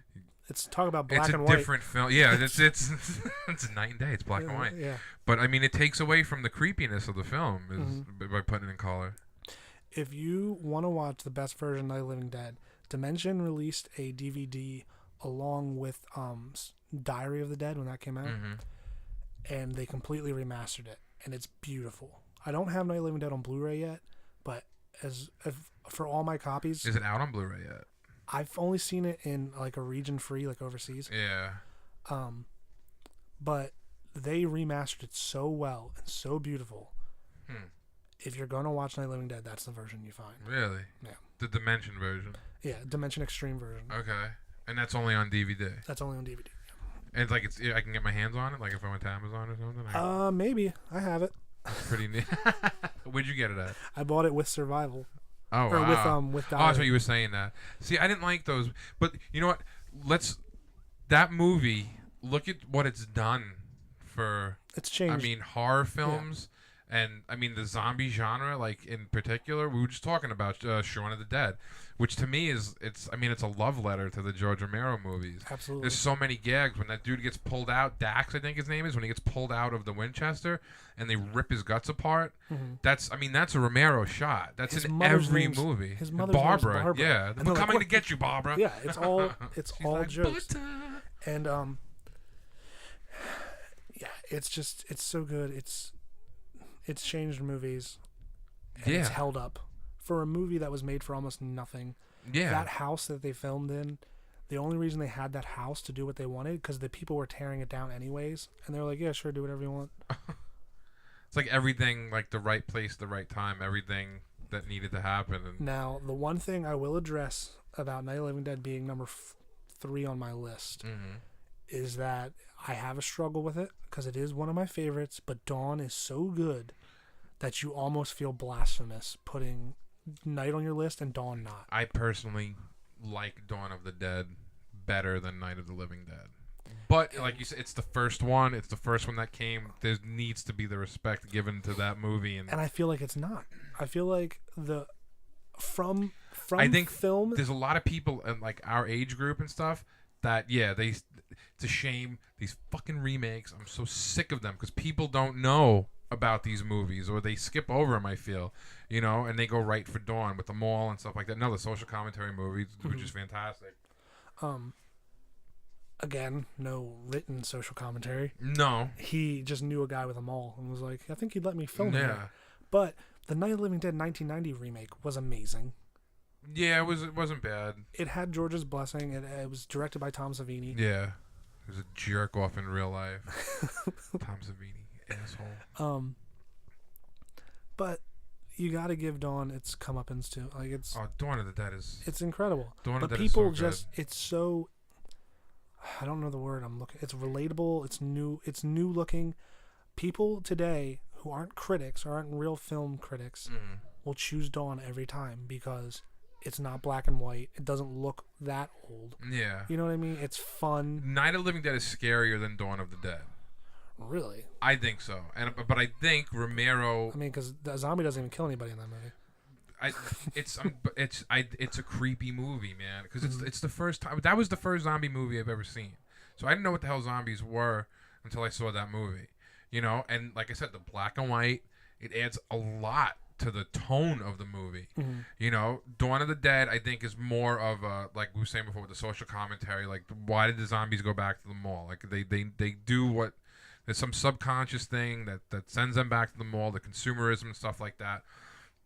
it's talk about black It's a and white. different film. Yeah, it's it's night and day. It's black and white. Yeah. But I mean, it takes away from the creepiness of the film by putting it in color. If you want to watch the best version of Night of the Living Dead, Dimension released a DVD along with Diary of the Dead when that came out, and they completely remastered it, and it's beautiful. I don't have Night of the Living Dead on Blu-ray yet, but for all my copies, Is it out on Blu-ray yet? I've only seen it in like a region free, like overseas. Yeah. But they remastered it so well and so beautiful. If you're gonna watch Night of the Living Dead, that's the version you find. Really? Yeah. The Dimension version. Yeah, Dimension Extreme version. Okay. And that's only on DVD. That's only on DVD. And it's like I can get my hands on it, like if I went to Amazon or something. Maybe I have it. That's pretty neat. Where'd you get it at? I bought it with Survival. Oh, Or wow. with Oh, that's what Diary. you were saying that. See, I didn't like those, but you know what? That movie. Look at what it's done for. It's changed. I mean, horror films, and I mean the zombie genre, like in particular. We were just talking about Shaun of the Dead, which to me it's a love letter to the George Romero movies. Absolutely. There's so many gags when that dude gets pulled out. Dax, I think his name is, when he gets pulled out of the Winchester and they rip his guts apart. That's a Romero shot. That's His in mother's every name's- movie. his mother's name's Barbara. Yeah, And we're they're like, coming "What?" to get you, Barbara. Yeah, it's all She's like, jokes. "Butter." And yeah, it's so good. It's changed movies. And it's Yeah. held up for a movie that was made for almost nothing. Yeah. That house that they filmed in, the only reason they had that house to do what they wanted because the people were tearing it down anyways, and they were like, "Yeah, sure, do whatever you want." It's like everything, like the right place, the right time, everything that needed to happen. And Now, the one thing I will address about Night of the Living Dead being number 3 on my list is that I have a struggle with it because it is one of my favorites, but Dawn is so good that you almost feel blasphemous putting Night on your list and Dawn not. I personally like Dawn of the Dead better than Night of the Living Dead. But like you said, it's the first one. It's the first one that came. There needs to be the respect given to that movie, and And I feel like it's not. I feel like from I think film. there's a lot of people in like our age group and stuff that it's a shame these fucking remakes. I'm so sick of them because people don't know about these movies or they skip over them. I feel, and they go right for Dawn with the mall and stuff like that. No, the social commentary movie, which is fantastic. Again, no written social commentary. No, He just knew a guy with a mall and was like, I think he'd let me film yeah. here. But the Night of the Living Dead 1990 remake was amazing. Yeah, it wasn't bad. It had George's blessing. It was directed by Tom Savini. Yeah. He was a jerk off in real life. Tom Savini, asshole. But you got to give Dawn its comeuppance too. Like it's Dawn of the Dead is incredible. Dawn of But the Dead is people so good. it's so, I don't know the word I'm looking. It's relatable. It's new looking. People today who aren't critics or aren't real film critics will choose Dawn every time because it's not black and white. It doesn't look that old. Yeah. You know what I mean? It's fun. Night of the Living Dead is scarier than Dawn of the Dead. Really? I think so. But I think Romero I mean, because the zombie doesn't even kill anybody in that movie. it's a creepy movie, man, because it's the first time. That was the first zombie movie I've ever seen. So I didn't know what the hell zombies were until I saw that movie. And like I said, the black and white, it adds a lot to the tone of the movie. Dawn of the Dead, I think, is more of a, like we were saying before with the social commentary, like why did the zombies go back to the mall? Like they do what, there's some subconscious thing that sends them back to the mall, the consumerism and stuff like that.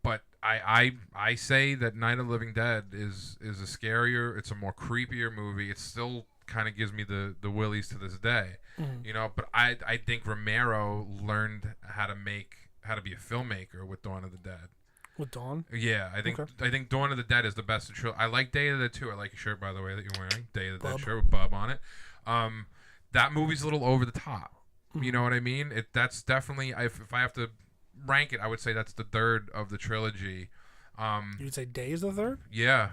But I say that Night of the Living Dead is a scarier, it's a more creepier movie. It still kind of gives me the willies to this day. But I think Romero learned how to be a filmmaker with Dawn of the Dead. With Dawn? Yeah, I think Dawn of the Dead is the best of trilogy. I like Day of the Dead too. I like your shirt, by the way, that you're wearing. Day of the Dead shirt with Bub on it. That movie's a little over the top. You know what I mean? That's definitely, if I have to rank it, I would say that's the third of the trilogy You'd say day is the third, Yeah,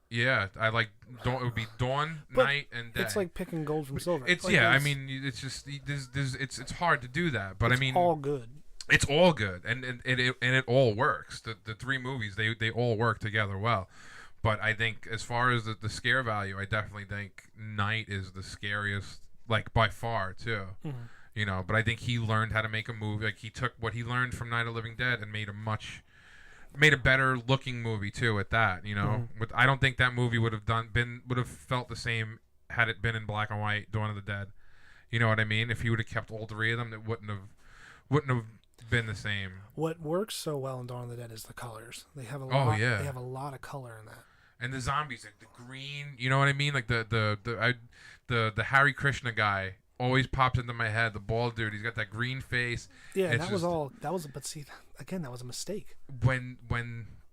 yeah. I like dawn. It would be dawn, but night, and day. it's like picking gold from silver. It's Like, yeah. I there's- mean, it's just it's hard to do that, but I it's mean, all good. it's all good, and it all works. The three movies they all work together well. But I think as far as the scare value, I definitely think Night is the scariest, like by far too. Mm-hmm. You know, but I think he learned how to make a movie. Like he took what he learned from Night of the Living Dead and made a better looking movie too. At that, you know, Mm-hmm. With I don't think that movie would have felt the same had it been in black and white. Dawn of the Dead. You know what I mean? If he would have kept all three of them, it wouldn't have been the same. What works so well in Dawn of the Dead is the colors. They have a Oh, lot. yeah. They have a lot of color in that. And the zombies, like the green, you know what I mean? Like the Harry Krishna guy always pops into my head. The bald dude, he's got that green face. Yeah, It's that was just- all. That was. But see, again, that was a mistake. When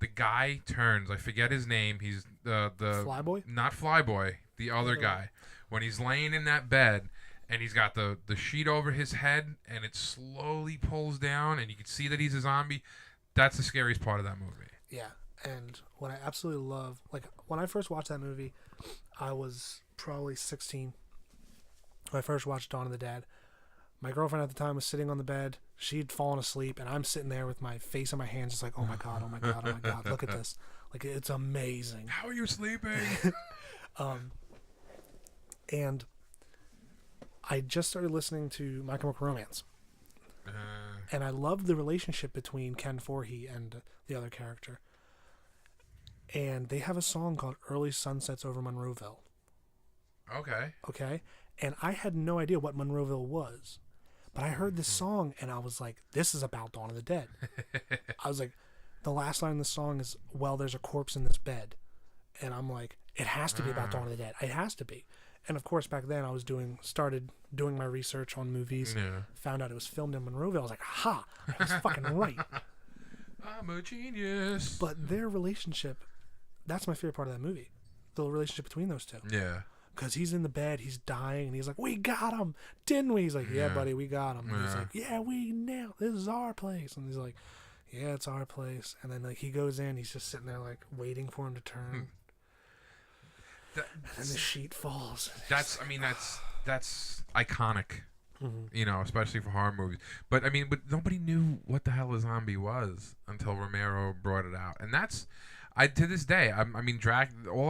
the guy turns, I forget his name. He's the Flyboy? not Flyboy, the other guy. When he's laying in that bed and he's got the sheet over his head and it slowly pulls down and you can see that he's a zombie. That's the scariest part of that movie. Yeah, and what I absolutely love, like when I first watched that movie, I was probably 16. When I first watched Dawn of the Dead, my girlfriend at the time was sitting on the bed. She'd fallen asleep, and I'm sitting there with my face in my hands, just like, oh my god, oh my god, oh my god, look at this! Like it's amazing. How are you sleeping? And I just started listening to My Chemical Romance, and I loved the relationship between Ken Foree and the other character. And they have a song called "Early Sunsets Over Monroeville." Okay. Okay, and I had no idea what Monroeville was, but I heard this song and I was like, "This is about Dawn of the Dead." I was like, the last line of the song is, "Well, there's a corpse in this bed," and I'm like, "It has to be about Dawn of the Dead. It has to be." And of course, back then I started doing my research on movies. Yeah. Found out it was filmed in Monroeville. I was like, "Ha! I was fucking right." I'm a genius. But their relationship, that's my favorite part of that movie. The relationship between those two. Yeah. Because he's in the bed, he's dying, and he's like, "We got him, didn't we?" He's like, "Yeah, Yeah. buddy, we got him." And he's Yeah. like, "Yeah, we nailed. This is our place." And he's like, "Yeah, it's our place." And then like he goes in, he's just sitting there like waiting for him to turn, That- and the sheet falls. that's iconic. Mhm. You know, especially for horror movies. But nobody knew what the hell a zombie was until Romero brought it out, and that's, to this day, all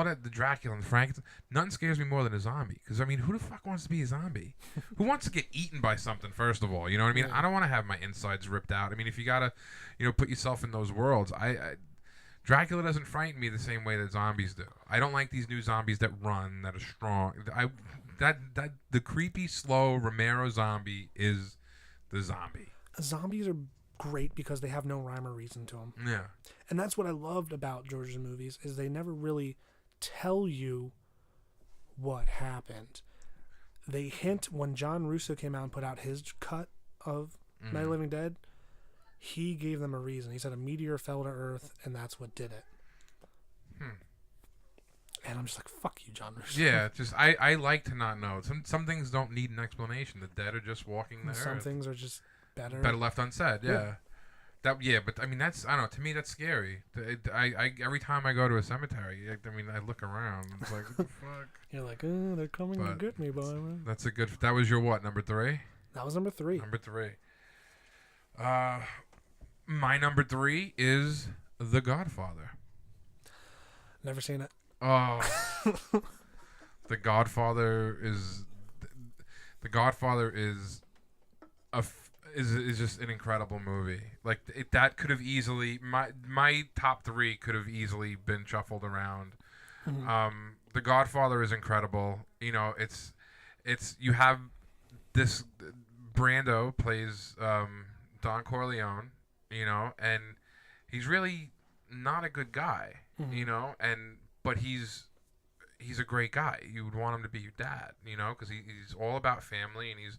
that the Dracula and Frankenstein, nothing scares me more than a zombie. Because who the fuck wants to be a zombie? Who wants to get eaten by something? First of all, you know what I mean. Yeah. I don't want to have my insides ripped out. If you gotta, put yourself in those worlds, Dracula doesn't frighten me the same way that zombies do. I don't like these new zombies that run, that are strong. The creepy, slow Romero zombie is the zombie. Zombies are great because they have no rhyme or reason to them, Yeah. and that's what I loved about George's movies is they never really tell you what happened. They hint when John Russo came out and put out his cut of Night of the Living Dead. He gave them a reason. He said a meteor fell to Earth, and that's what did it. And I'm just like, fuck you, John Russo. Yeah, just I like to not know. Some things don't need an explanation. The dead are just walking the Some earth. things are just better. Better left unsaid. Yeah. Yeah. But that's, I don't know. To me, that's scary. I every time I go to a cemetery, I look around. It's like, what the fuck? You're like, oh, they're coming to But- get me, boy. That's a good. That was your what? Number 3. That was number 3. Number 3. My number 3 is The Godfather. Never seen it. Oh, The Godfather is is just an incredible movie. Like that could have easily my top 3 could have easily been shuffled around. The Godfather is incredible. It's you have this Brando plays Don Corleone, and he's really not a good guy, but he's a great guy. You would want him to be your dad, because he's all about family and he's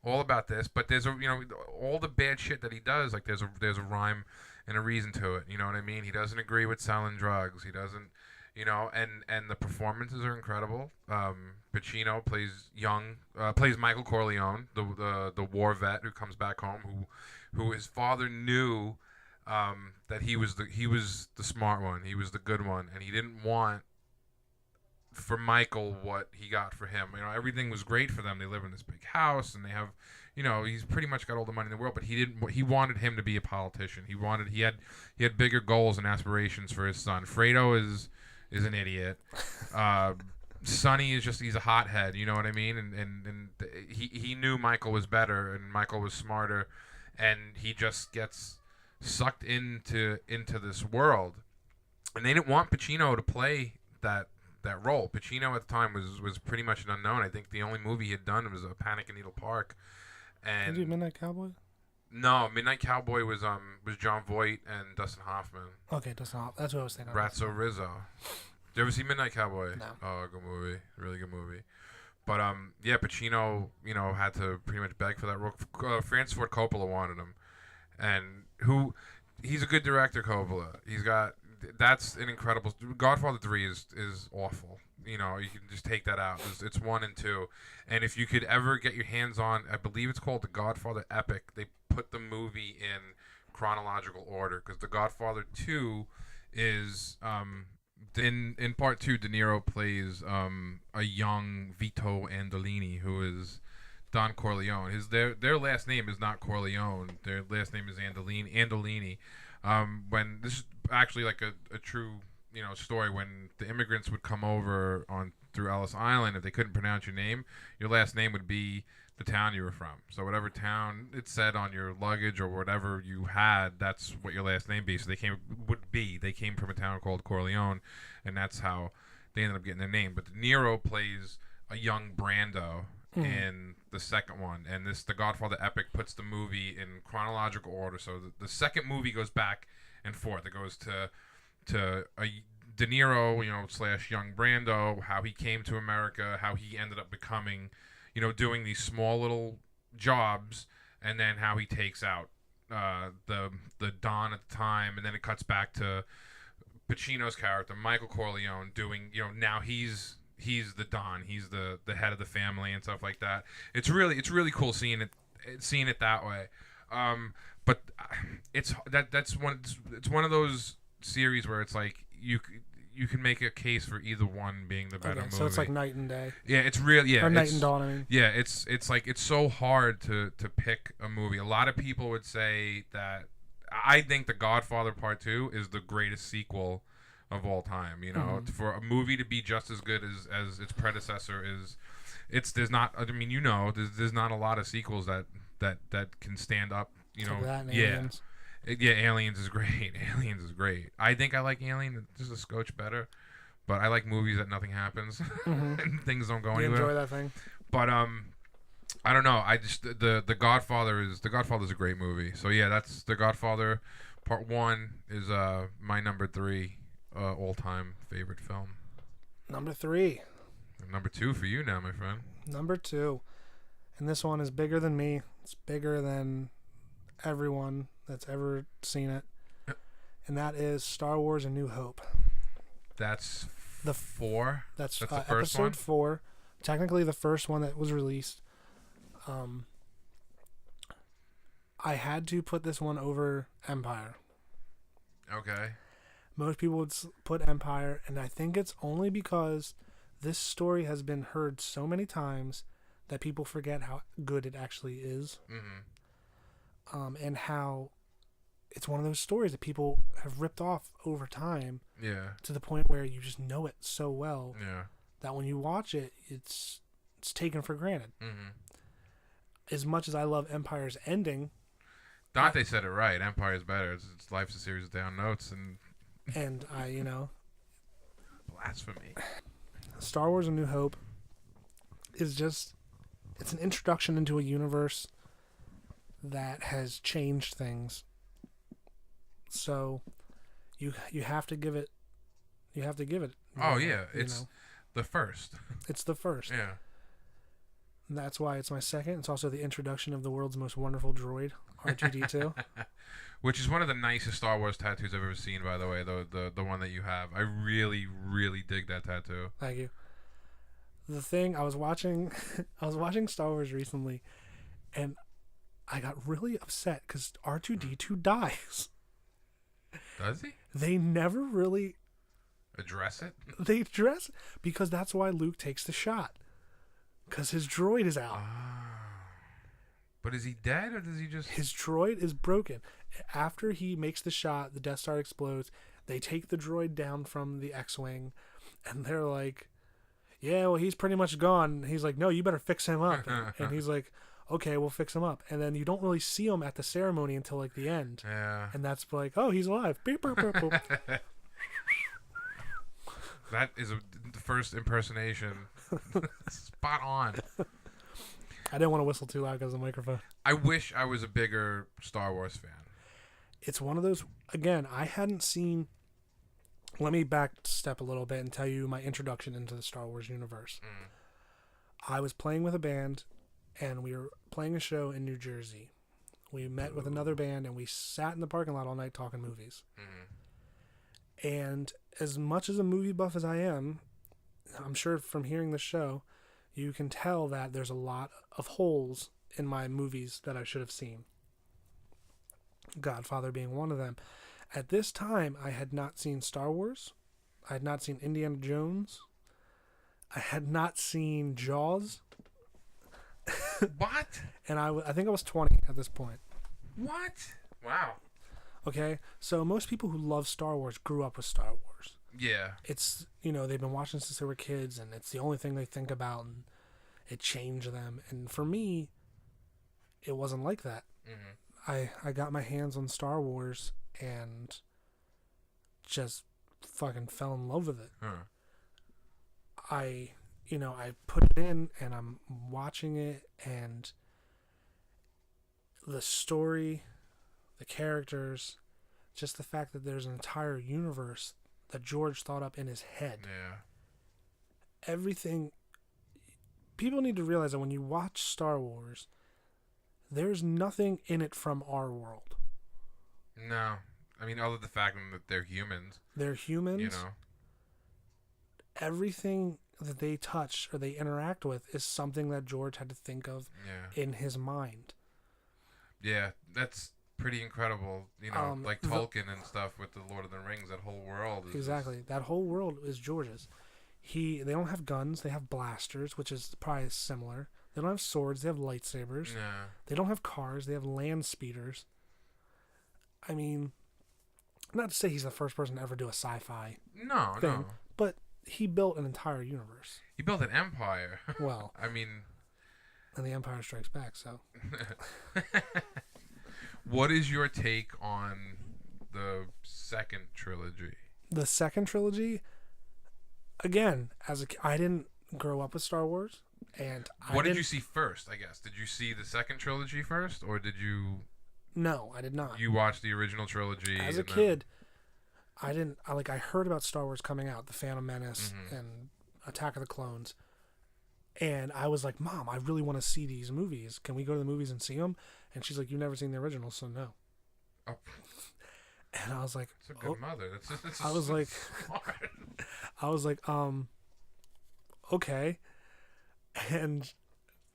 all about this. But there's all the bad shit that he does. Like there's a rhyme and a reason to it. You know what I mean? He doesn't agree with selling drugs. He doesn't, and the performances are incredible. Pacino plays Michael Corleone, the war vet who comes back home, who his father knew that he was the smart one, he was the good one, and he didn't want for Michael what he got for him. You know, everything was great for them. They live in this big house, and they have, you know, he's pretty much got all the money in the world. But he didn't. He wanted him to be a politician. He had bigger goals and aspirations for his son. Fredo is an idiot. Sonny is just, he's a hothead. You know what I mean? And he knew Michael was better and Michael was smarter, and he just gets sucked into this world. And they didn't want Pacino to play that role. Pacino at the time was pretty much an unknown. I think the only movie he had done was Panic in Needle Park. And Did you do Midnight Cowboy? No, Midnight Cowboy was John Voight and Dustin Hoffman. Okay, that's what I was thinking. Ratso Rizzo. Did you ever see Midnight Cowboy? No. Oh, good movie, really good movie. But yeah, Pacino, you know, had to pretty much beg for that role. Francis Ford Coppola wanted him, and he's a good director. Coppola, that's an incredible. Godfather 3 is awful. You know, you can just take that out. It's 1 and 2, and if you could ever get your hands on, I believe it's called The Godfather Epic. They put the movie in chronological order because The Godfather 2 is in part 2. De Niro plays a young Vito Andolini, who is Don Corleone. Their last name is not Corleone. Their last name is Andolini. When this is actually like a true, you know, story. When the immigrants would come over through Ellis Island, if they couldn't pronounce your name, your last name would be the town you were from. So whatever town it said on your luggage or whatever you had, that's what your last name be. So they came from a town called Corleone, and that's how they ended up getting their name. But De Niro plays a young Brando in the second one, and The Godfather Epic puts the movie in chronological order. So the second movie goes back and forth. It goes to a De Niro, you know, / young Brando, how he came to America, how he ended up becoming, you know, doing these small little jobs, and then how he takes out the Don at the time, and then it cuts back to Pacino's character, Michael Corleone, doing, you know, now he's the Don, he's the head of the family and stuff like that. It's really cool seeing it that way. But it's one of those series where it's like you can make a case for either one being the better movie. So it's like night and day. Yeah, it's real. Yeah, or night and dawn. I mean. Yeah, it's like it's so hard to pick a movie. A lot of people would say that. I think The Godfather Part 2 is the greatest sequel of all time. You know, for a movie to be just as good as its predecessor there's not. I mean, you know, there's not a lot of sequels that can stand up. You know, like that and yeah. Aliens. Yeah, Aliens is great. Aliens is great. I think I like Alien just a scotch better, but I like movies that nothing happens and things don't go anywhere. Enjoy that thing. But I don't know. I just the Godfather's a great movie. So yeah, that's The Godfather Part 1 is my number 3 all time favorite film. Number 3. And number 2 for you now, my friend. Number 2, and this one is bigger than me. It's bigger than everyone that's ever seen it, and that is Star Wars: A New Hope. That's the 4. That's the first episode one? 4. Technically, the first one that was released. I had to put this one over Empire. Okay. Most people would put Empire, and I think it's only because this story has been heard so many times that people forget how good it actually is. And how it's one of those stories that people have ripped off over time. Yeah. To the point where you just know it so well. Yeah. That when you watch it, it's taken for granted. As much as I love Empire's ending, Dante said it right. Empire is better. It's life's a series of down notes and I, blasphemy. Star Wars: A New Hope is just, it's an introduction into a universe that has changed things. So you have to give it. Oh yeah, it's the first. It's the first. Yeah. And that's why it's my second. It's also the introduction of the world's most wonderful droid, R2-D2. Which is one of the nicest Star Wars tattoos I've ever seen, by the way. The one that you have, I really dig that tattoo. Thank you. The thing I was watching Star Wars recently, and I got really upset because R2-D2 dies. Does he They never really address it? they dress because that's why Luke takes the shot. Because his droid is out. But is he dead or does he just? His droid is broken. After he makes the shot, the Death Star explodes. They take the droid down from the X-Wing, and they're like, yeah, well, he's pretty much gone. And he's like, no, you better fix him up. And he's like, okay, we'll fix him up. And then you don't really see him at the ceremony until like the end. Yeah. And that's like, oh, he's alive. Beep, boop, boop, boop. That is the first impersonation. Spot on. I didn't want to whistle too loud because of the microphone. I wish I was a bigger Star Wars fan. It's one of those, again, I hadn't seen. Let me backstep a little bit and tell you my introduction into the Star Wars universe. I was playing with a band, and we were playing a show in New Jersey. We met with another band, and we sat in the parking lot all night talking movies. And as much as a movie buff as I am, I'm sure from hearing the show, you can tell that there's a lot of holes in my movies that I should have seen. Godfather being one of them. At this time, I had not seen Star Wars. I had not seen Indiana Jones. I had not seen Jaws. What? And I think I was 20 at this point. What? Wow. Okay? So most people who love Star Wars grew up with Star Wars. Yeah. It's, they've been watching since they were kids, and it's the only thing they think about, and it changed them. And for me, it wasn't like that. I got my hands on Star Wars and just fucking fell in love with it. I put it in and I'm watching it, and the story, the characters, just the fact that there's an entire universe that George thought up in his head. Yeah. Everything. People need to realize that when you watch Star Wars, there's nothing in it from our world. No. I mean, other than the fact that they're humans. They're humans. Everything that they touch or they interact with is something that George had to think of in his mind. Yeah, that's pretty incredible. Like Tolkien and stuff with the Lord of the Rings, that whole world. Exactly. That whole world is George's. They don't have guns, they have blasters, which is probably similar. They don't have swords, they have lightsabers. Yeah. They don't have cars, they have land speeders. I mean, not to say he's the first person to ever do a sci-fi thing, but he built an entire universe. He built an empire. Well, I mean, and the Empire Strikes Back, so. What is your take on the second trilogy? The second trilogy, again, I didn't grow up with Star Wars, and what did you see first, I guess? Did you see the second trilogy first, or did you... No, I did not. You watched the original trilogy? As a kid, I heard about Star Wars coming out, The Phantom Menace and Attack of the Clones, and I was like, Mom, I really want to see these movies. Can we go to the movies and see them? And she's like, you've never seen the original, so no. Oh. And I was like, that's a good mother. That's I was like, smart. I was like, okay. And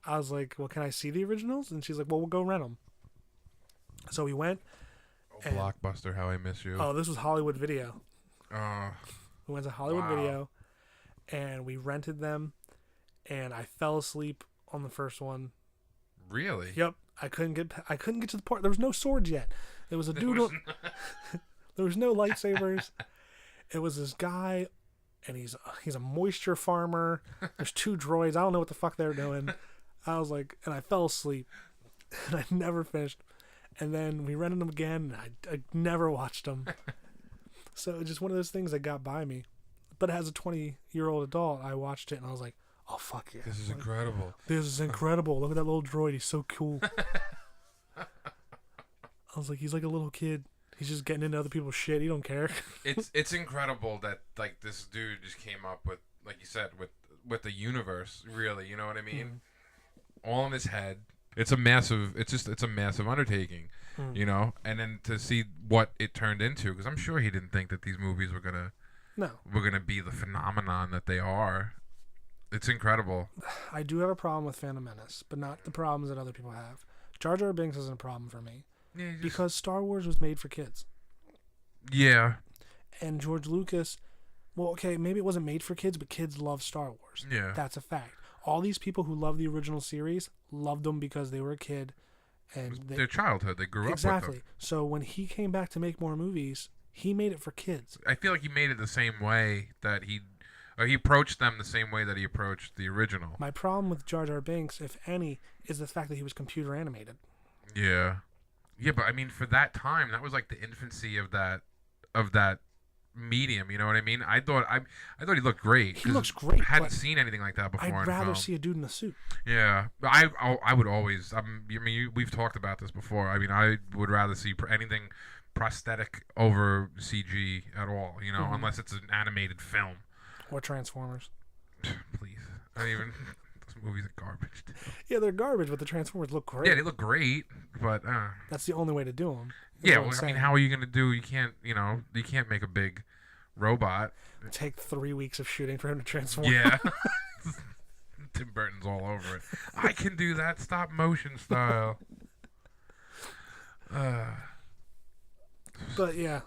I was like, well, can I see the originals? And she's like, well, we'll go rent them. So we went. Blockbuster, How I Miss You. Oh, this was Hollywood Video. Oh. We went to Hollywood Video, and we rented them, and I fell asleep on the first one. Really? Yep. I couldn't get to the part. There was no swords yet. There was a dude. There was no lightsabers. It was this guy, and he's a moisture farmer. There's two droids. I don't know what the fuck they're doing. I was like, and I fell asleep, and I never finished. And then we rented them again, and I never watched them. So it's just one of those things that got by me. But as a 20-year-old adult, I watched it, and I was like, oh, fuck yeah. This is incredible. This is incredible. Look at that little droid. He's so cool. I was like, he's like a little kid. He's just getting into other people's shit. He don't care. It's incredible that like this dude just came up with, like you said, with the universe. Really, you know what I mean? All in his head. It's a massive undertaking, And then to see what it turned into, because I'm sure he didn't think that these movies were gonna be the phenomenon that they are. It's incredible. I do have a problem with Phantom Menace, but not the problems that other people have. Jar Jar Binks isn't a problem for me. Yeah, because Star Wars was made for kids. Yeah. And George Lucas, well, okay, maybe it wasn't made for kids, but kids love Star Wars. Yeah. That's a fact. All these people who love the original series loved them because they were a kid, and Their childhood. They grew up with exactly. them. So when he came back to make more movies, he made it for kids. I feel like he made it the same way that he approached them the same way that he approached the original. My problem with Jar Jar Binks, if any, is the fact that he was computer animated. Yeah. Yeah, but I mean, for that time, that was like the infancy of that medium. You know what I mean? I thought he looked great. He looks great. I hadn't but seen anything like that before. I'd in rather film. see a dude in a suit. Yeah, but I would always. We've talked about this before. I mean, I would rather see anything prosthetic over CG at all. You know, unless it's an animated film. Or Transformers. Please, I don't even. Those movies are garbage. Yeah, they're garbage, but the Transformers look great. Yeah, they look great, but. That's the only way to do them. Yeah, well, I mean, how are you gonna do? You can't make a big robot. Take 3 weeks of shooting for him to transform. Yeah. Tim Burton's all over it. I can do that stop motion style. But yeah,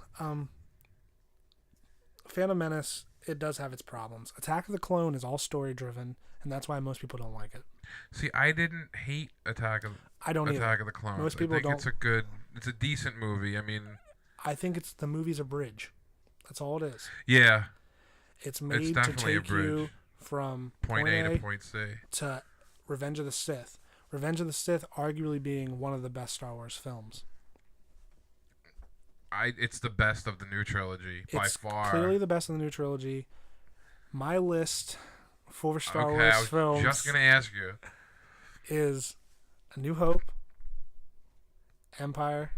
Phantom Menace, it does have its problems. Attack of the Clone is all story driven, and that's why most people don't like it. See, I didn't hate Attack of the Clones. Most people I think don't. it's a decent movie. I mean, I think the movie's a bridge. That's all it is. yeah, It's made to definitely a take you bridge. from point A to point C. to Revenge of the Sith. Revenge of the Sith arguably being one of the best Star Wars films. It's the best of the new trilogy by far. Clearly the best of the new trilogy. My list for Star I Wars was films just gonna ask you. is A New Hope, Empire,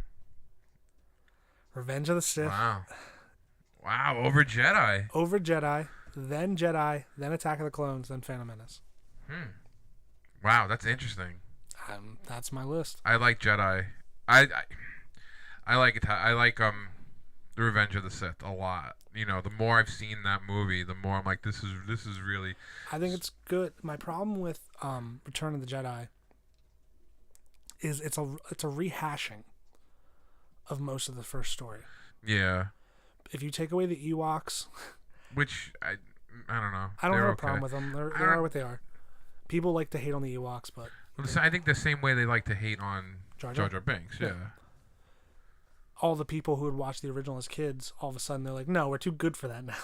Revenge of the Sith, Wow, over Jedi. then Attack of the Clones, then Phantom Menace. Wow, that's interesting. That's my list. I like Jedi. I like it. I like the Revenge of the Sith a lot. You know, the more I've seen that movie, the more I'm like, this is really. I think it's good. My problem with Return of the Jedi is it's a rehashing of most of the first story. Yeah. If you take away the Ewoks, Which I don't know. I don't They're have a okay. problem with them. They are what they are. People like to hate on the Ewoks, but I think the same way they like to hate on Jar Jar Jar. Jar Binks. Yeah. all the people who would watch the original as kids, all of a sudden they're like, no, we're too good for that now.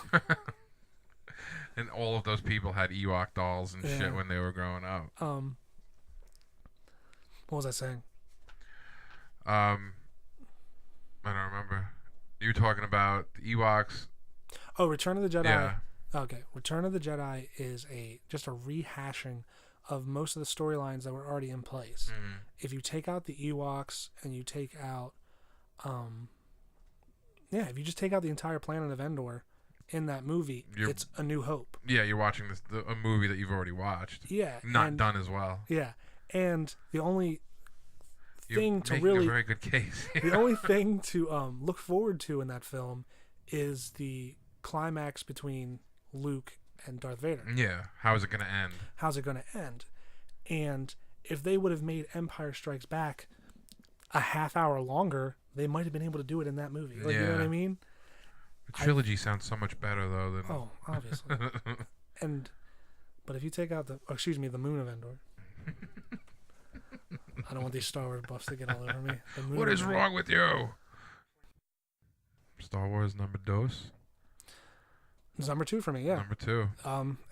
And all of those people had Ewok dolls and shit when they were growing up. What was I saying? I don't remember. You were talking about the Ewoks. Oh, Return of the Jedi. Yeah. Okay, Return of the Jedi is just a rehashing of most of the storylines that were already in place. Mm-hmm. If you take out the Ewoks and you take out, if you just take out the entire planet of Endor in that movie, it's A New Hope. Yeah, you're watching a movie that you've already watched. Yeah, Not done as well. Yeah, and the only thing to making really a very good case. the only thing to look forward to in that film is the climax between Luke and Darth Vader. Yeah, how is it going to end? How's it going to end? And if they would have made Empire Strikes Back a half hour longer, they might have been able to do it in that movie. You know what I mean? The trilogy sounds so much better though than. Oh, obviously. But if you take out the moon of Endor. I don't want these Star Wars buffs to get all over me. What is wrong with you? Star Wars number dos. It's number 2 for me, yeah. Number 2.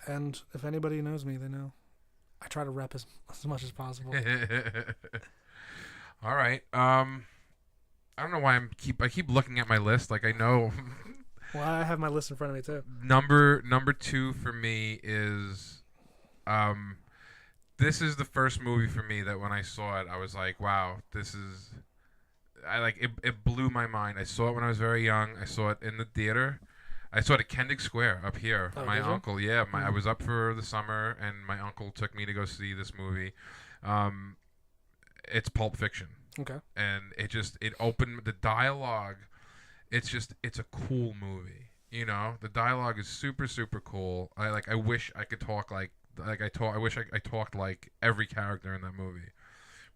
And if anybody knows me, they know I try to rep as much as possible. All right. I don't know why I keep looking at my list. Like I know. Well, I have my list in front of me too. Number 2 for me is, this is the first movie for me that when I saw it, I was like, wow, this is. It blew my mind. I saw it when I was very young. I saw it in the theater. I saw it at Kendick Square up here. Oh, My uncle, I was up for the summer, and my uncle took me to go see this movie. It's Pulp Fiction. Okay. And it opened the dialogue. It's a cool movie. You know, the dialogue is super, super cool. I wish I could talk I wish I talked like every character in that movie.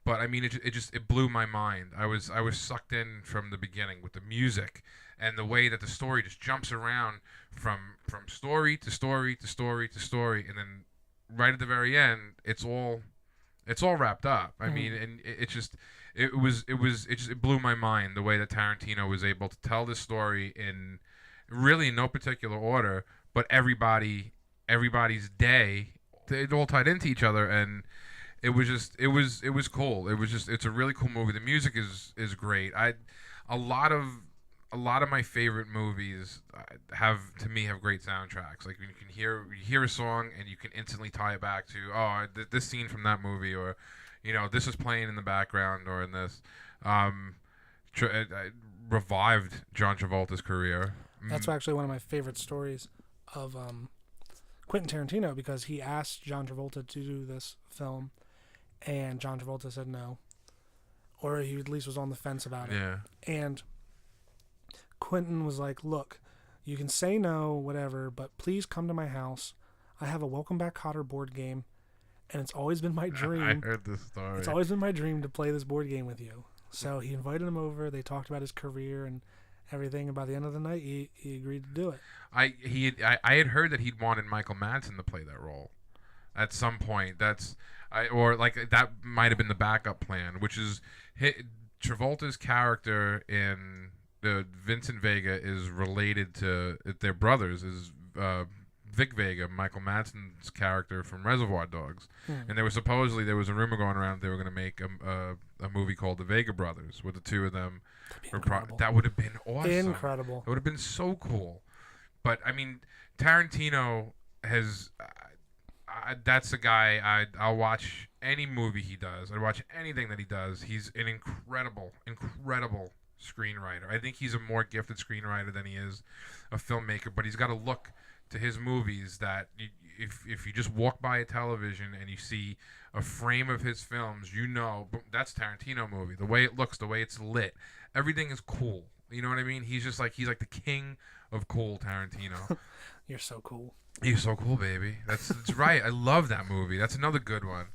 but I mean, it blew my mind. I was sucked in from the beginning with the music and the way that the story just jumps around from story to story to story to story, and then right at the very end, it's all wrapped up. I mean, and it blew my mind the way that Tarantino was able to tell this story in really no particular order, but everybody's day, it all tied into each other, and it was cool. It's a really cool movie. The music is great. A lot of my favorite movies have great soundtracks. Like you can hear a song and you can instantly tie it back to this scene from that movie, or this is playing in the background, or in this revived John Travolta's career. That's actually one of my favorite stories of Quentin Tarantino, because he asked John Travolta to do this film, and John Travolta said no, or he at least was on the fence about it. Yeah. And Quentin was like, "Look, you can say no, whatever, but please come to my house. I have a Welcome Back Kotter board game, and it's always been my dream. I heard this story. It's always been my dream to play this board game with you." So he invited him over. They talked about his career and everything, and by the end of the night, he agreed to do it. I had heard that he'd wanted Michael Madsen to play that role at some point. That might have been the backup plan, which is Travolta's character in Vincent Vega is related to their brothers. Is Vic Vega, Michael Madsen's character from Reservoir Dogs, and there was a rumor going around that they were going to make a movie called The Vega Brothers with the two of them. That would have been awesome. Incredible. It would have been so cool. But I mean, Tarantino has. That's a guy I'll watch any movie he does. I'd watch anything that he does. He's an incredible screenwriter. I think he's a more gifted screenwriter than he is a filmmaker. But he's got a look to his movies that if you just walk by a television and you see a frame of his films, that's Tarantino movie. The way it looks, the way it's lit, everything is cool. You know what I mean? He's like the king of cool, Tarantino. You're so cool. You're so cool, baby. That's right. I love that movie. That's another good one.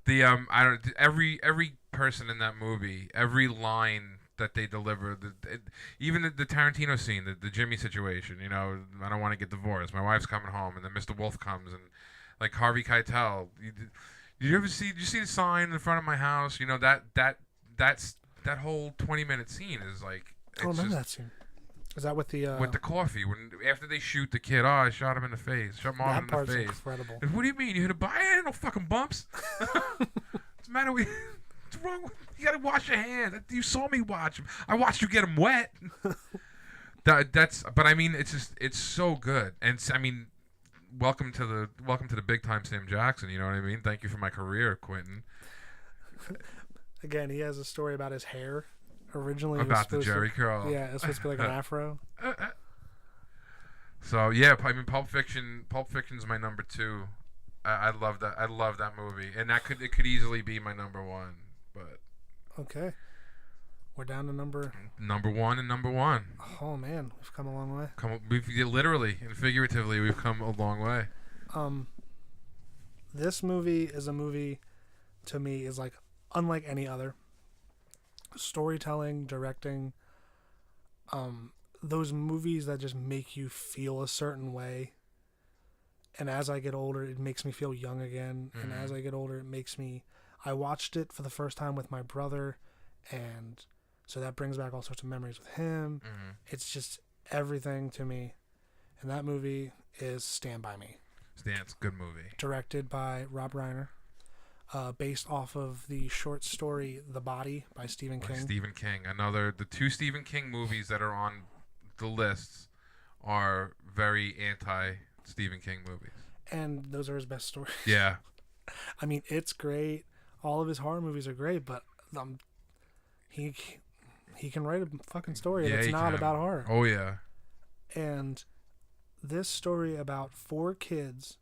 Every person in that movie, every line that they deliver, even the Tarantino scene, the Jimmy situation. I don't want to get divorced. My wife's coming home, and then Mr. Wolf comes, and like Harvey Keitel. Did you see the sign in front of my house? That whole 20-minute scene is like. I remember that scene. Is that with the coffee? After they shoot the kid, I shot him in the face. Shot Marvin in the face. Incredible. What do you mean? You hit a bite? I ain't no fucking bumps. What's the matter with you? What's wrong with you? Gotta wash your hands. You saw me watch him. I watched you get him wet. But I mean, it's so good. And I mean, welcome to the big time, Sam Jackson. You know what I mean? Thank you for my career, Quentin. Again, he has a story about his hair. Originally, about the Jerry curl. Yeah, it's supposed to be like an afro. So yeah, I mean, Pulp Fiction's my number 2. I love that. I love that movie, and it could easily be my number 1. But okay, we're down to number 1 and number 1. Oh man, we've come a long way. We've literally and figuratively, we've come a long way. This movie is a movie, to me, is like unlike any other. Storytelling, directing, those movies that just make you feel a certain way. And as I get older, it makes me feel young again. Mm-hmm. And as I get older, I watched it for the first time with my brother, and so that brings back all sorts of memories with him. Mm-hmm. It's just everything to me. And that movie is Stand By Me. It's a good movie. Directed by Rob Reiner. Based off of the short story The Body by Stephen King. Stephen King. The 2 Stephen King movies that are on the lists are very anti-Stephen King movies. And those are his best stories. Yeah. I mean, it's great. All of his horror movies are great, but he can write a fucking story that's not about horror. Oh, yeah. And this story about 4 kids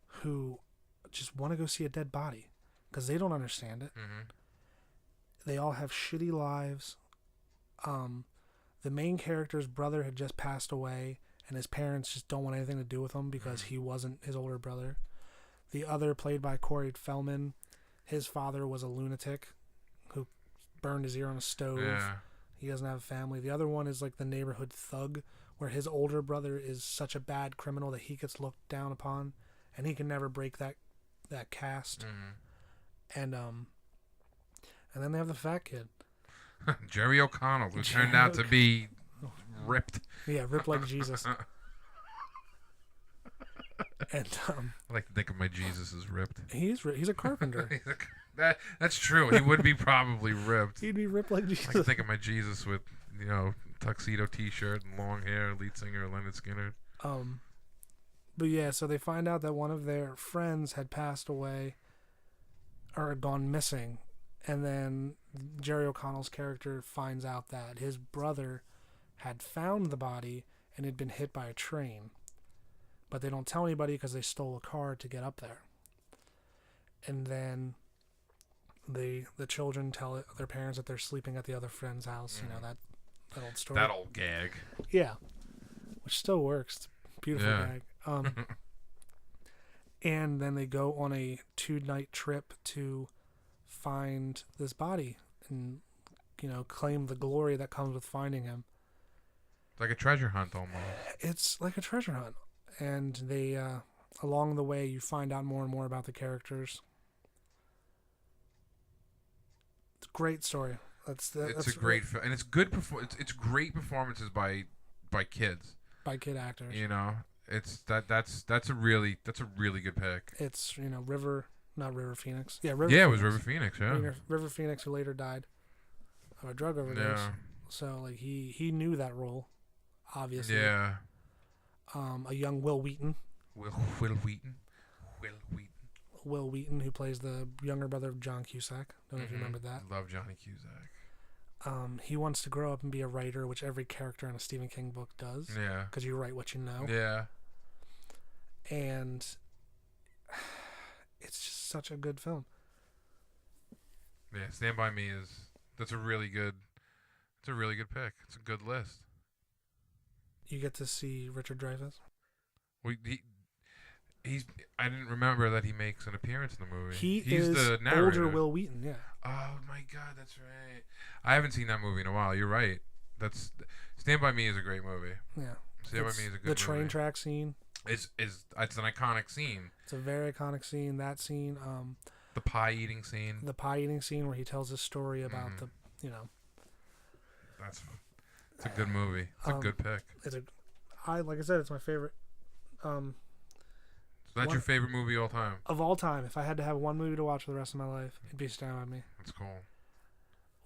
who just want to go see a dead body because they don't understand it. Mm-hmm. They all have shitty lives. The main character's brother had just passed away, and his parents just don't want anything to do with him because he wasn't his older brother. The other, played by Corey Feldman, His father was a lunatic who burned his ear on a stove. Yeah. He doesn't have a family. The other one is like the neighborhood thug, where his older brother is such a bad criminal that he gets looked down upon, and he can never break that caste. And then they have the fat kid, Jerry O'Connell, who turned out to be ripped. Yeah, ripped like Jesus. And I like to think of my Jesus as ripped. he's a carpenter. That's true. He would be probably ripped. He'd be ripped like I Jesus. can think of my Jesus with, tuxedo T-shirt and long hair, lead singer Leonard Skinner. But yeah, so they find out that one of their friends had passed away or had gone missing, and then Jerry O'Connell's character finds out that his brother had found the body and had been hit by a train, but they don't tell anybody because they stole a car to get up there. And then the children tell their parents that they're sleeping at the other friend's house. You know, that old story. That old gag. Yeah, which still works. It's a beautiful gag. And then they go on a 2-night trip to find this body and, claim the glory that comes with finding him. It's like a treasure hunt almost. It's like a treasure hunt. And they, along the way, you find out more and more about the characters. It's a great story. It's a great and it's good. It's great performances by kids. By kid actors. That's a really good pick. It's not River Phoenix. Yeah, River. Yeah, Phoenix. it was River Phoenix. Yeah, River Phoenix, who later died of a drug overdose. Yeah. So like he knew that role, obviously. Yeah. A young Will Wheaton. Will Wheaton. Will Wheaton, who plays the younger brother of John Cusack. Don't know if you remember that. Love Johnny Cusack. He wants to grow up and be a writer, which every character in a Stephen King book does. Yeah. Because you write what you know. Yeah. And it's just such a good film. Yeah, Stand By Me that's a really good pick. It's a good list. You get to see Richard Dreyfuss. I didn't remember that he makes an appearance in the movie. He's the narrator. Older Will Wheaton, yeah. Oh my God, that's right. I haven't seen that movie in a while. You're right. Stand By Me is a great movie. Yeah. Stand By Me is a good movie. The train track scene. It's an iconic scene. It's a very iconic scene. That scene. The pie eating scene. The pie eating scene where he tells his story about It's a good movie. It's a good pick. Like I said, it's my favorite. So that's your favorite movie all time? Of all time. If I had to have one movie to watch for the rest of my life, it'd be Stand By Me. That's cool.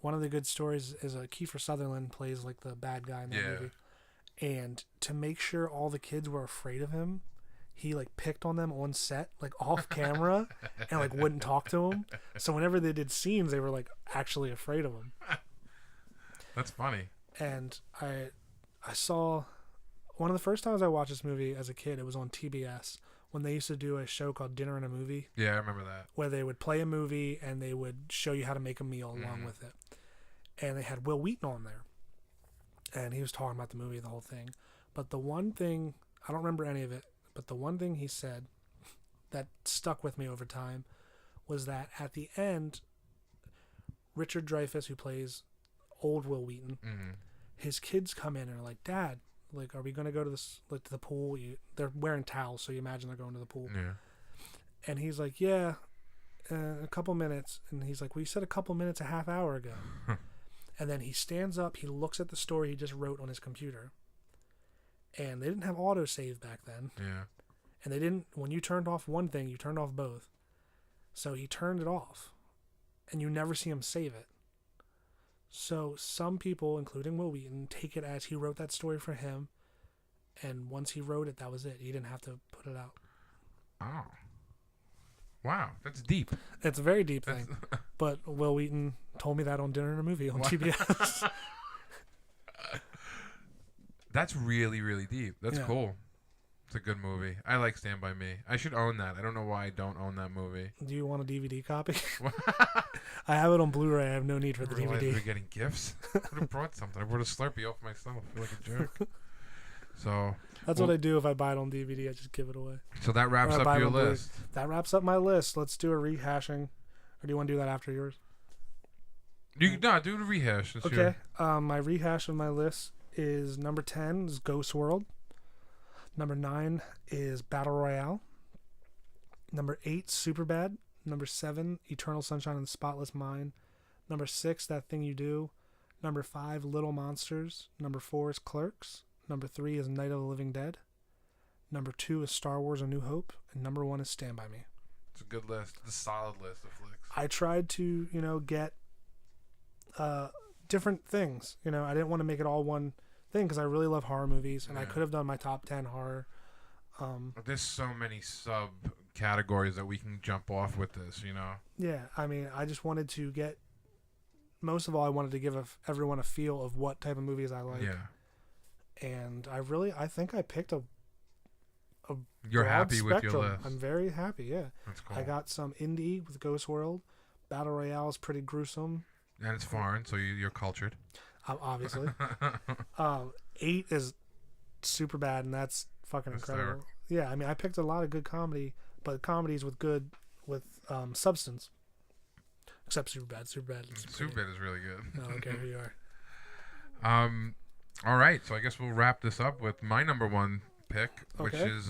One of the good stories is Kiefer Sutherland plays like the bad guy in that movie. And to make sure all the kids were afraid of him, he like picked on them on set, like off camera, and like wouldn't talk to them. So whenever they did scenes, they were like actually afraid of him. That's funny. And I saw one of the first times I watched this movie as a kid. It was on TBS when they used to do a show called Dinner and a Movie. Yeah, I remember that. Where they would play a movie and they would show you how to make a meal along with it. And they had Will Wheaton on there. And he was talking about the movie, the whole thing. But the one thing, I don't remember any of it, but the one thing he said that stuck with me over time was that at the end, Richard Dreyfuss, who plays old Will Wheaton, his kids come in and are like, "Dad, like, are we going to go to to the pool?" They're wearing towels, so you imagine they're going to the pool. Yeah. And he's like, "Yeah, a couple minutes." And he's like, "Well, you said a couple minutes a half hour ago." And then he stands up, he looks at the story he just wrote on his computer. And they didn't have autosave back then. Yeah. And they didn't, when you turned off one thing, you turned off both. So he turned it off. And you never see him save it. So some people, including Will Wheaton, take it as he wrote that story for him. And once he wrote it, that was it. He didn't have to put it out. Oh. Wow, that's deep. It's a very deep thing. But Will Wheaton told me that on Dinner and a Movie on TBS. That's really, really deep. That's cool. It's a good movie. I like Stand By Me. I should own that. I don't know why I don't own that movie. Do you want a DVD copy? I have it on Blu-ray. I have no need for the DVD. We're getting gifts. I would have brought something. I brought a Slurpee off myself. I feel like a jerk. So that's what I do if I buy it on DVD. I just give it away. So that wraps up your list. That wraps up my list. Let's do a rehashing Or do you want to do that after yours? You no, do the rehash. It's Okay. My rehash of my list is number 10 is Ghost World. Number 9 is Battle Royale. Number 8, Superbad. Number 7, Eternal Sunshine of the Spotless Mind. Number 6, That Thing You Do. Number 5, Little Monsters. Number 4 is Clerks. Number 3 is Night of the Living Dead. Number 2 is Star Wars: A New Hope. And number 1 is Stand By Me. It's a good list. It's a solid list of flicks. I tried to, get different things. I didn't want to make it all one thing because I really love horror movies, and I could have done my top 10 horror. There's so many sub categories that we can jump off with this, Yeah, I mean, I just wanted to get. Most of all, I wanted to give everyone a feel of what type of movies I like. Yeah. And I think I picked a You're broad happy spectrum. with your list. I'm very happy. Yeah. That's cool. I got some indie with Ghost World. Battle Royale is pretty gruesome. And it's foreign, so you're cultured. Obviously. 8 is super bad, and that's fucking incredible. Yeah, I mean, I picked a lot of good comedy, but comedies with substance. Except Superbad. Superbad is really good. Oh, okay, here you are. All right, so I guess we'll wrap this up with my number 1 pick, which is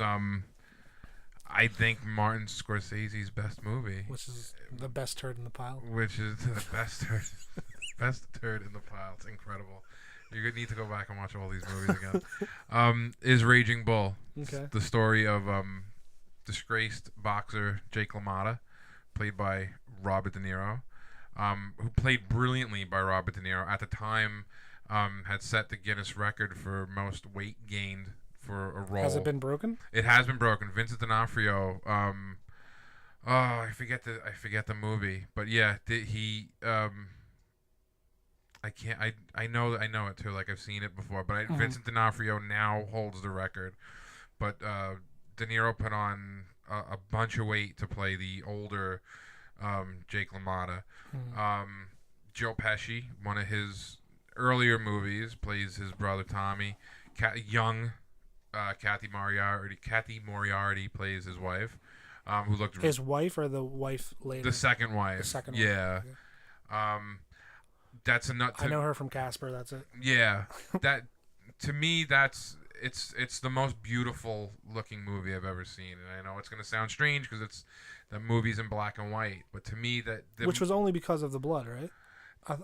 I think Martin Scorsese's best movie, which is the best turd in the pile. Which is the best turd in the pile. It's incredible. You need to go back and watch all these movies again. Is Raging Bull. Okay. The story of disgraced boxer Jake LaMotta, played by Robert De Niro, who played brilliantly by Robert De Niro. At the time, had set the Guinness record for most weight gained for a role. Has it been broken? It has been broken. Vincent D'Onofrio. I forget the movie, but yeah, I know it too. Like I've seen it before, but Vincent D'Onofrio now holds the record. But De Niro put on a bunch of weight to play the older Jake LaMotta. Joe Pesci, one of his earlier movies, plays his brother Tommy. Kathy Moriarty plays his wife, who looked his wife or the wife later. The second wife. The second yeah. wife. That's a nut. I know her from Casper. That's it. Yeah, that to me, it's the most beautiful looking movie I've ever seen, and I know it's gonna sound strange because the movie's in black and white, but to me which was only because of the blood, right?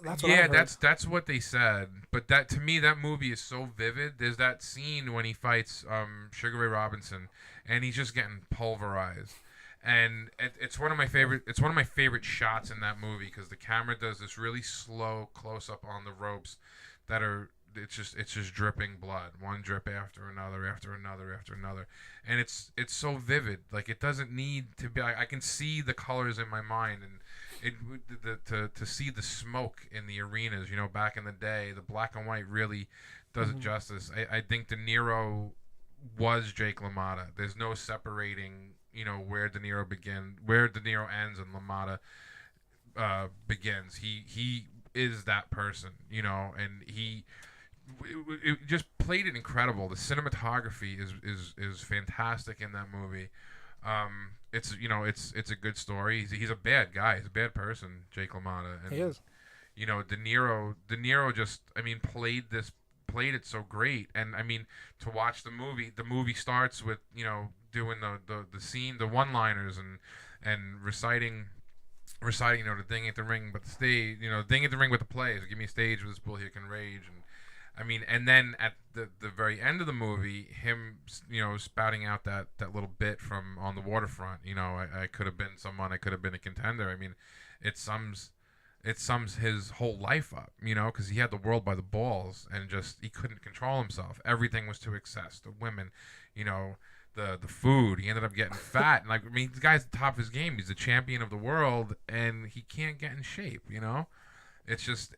That's what I heard. That's what they said. But to me, that movie is so vivid. There's that scene when he fights Sugar Ray Robinson, and he's just getting pulverized. And it's one of my favorite. It's one of my favorite shots in that movie because the camera does this really slow close up on the ropes that are. It's just dripping blood, one drip after another, and it's so vivid. Like it doesn't need to be. I can see the colors in my mind, and to see the smoke in the arenas. Back in the day, the black and white really does it justice. I think De Niro was Jake LaMotta. There's no separating. Where De Niro ends and LaMotta begins. He is that person. And he. It just played it incredible. The cinematography is fantastic in that movie. It's a good story. He's a bad guy. He's a bad person, Jake LaMotta. And, he is. De Niro just played it so great. And I mean, to watch the movie starts with doing the scene, the one-liners and reciting the thing at the ring, but the stage, thing at the ring with the plays. Give me a stage with this bull here can rage. And I mean, and then at the very end of the movie, him, spouting out that little bit from On the Waterfront, I could have been someone, I could have been a contender. I mean, it sums his whole life up, because he had the world by the balls and just, he couldn't control himself. Everything was to excess. The women, the food, he ended up getting fat. And the guy's at the top of his game. He's the champion of the world and he can't get in shape, It's just,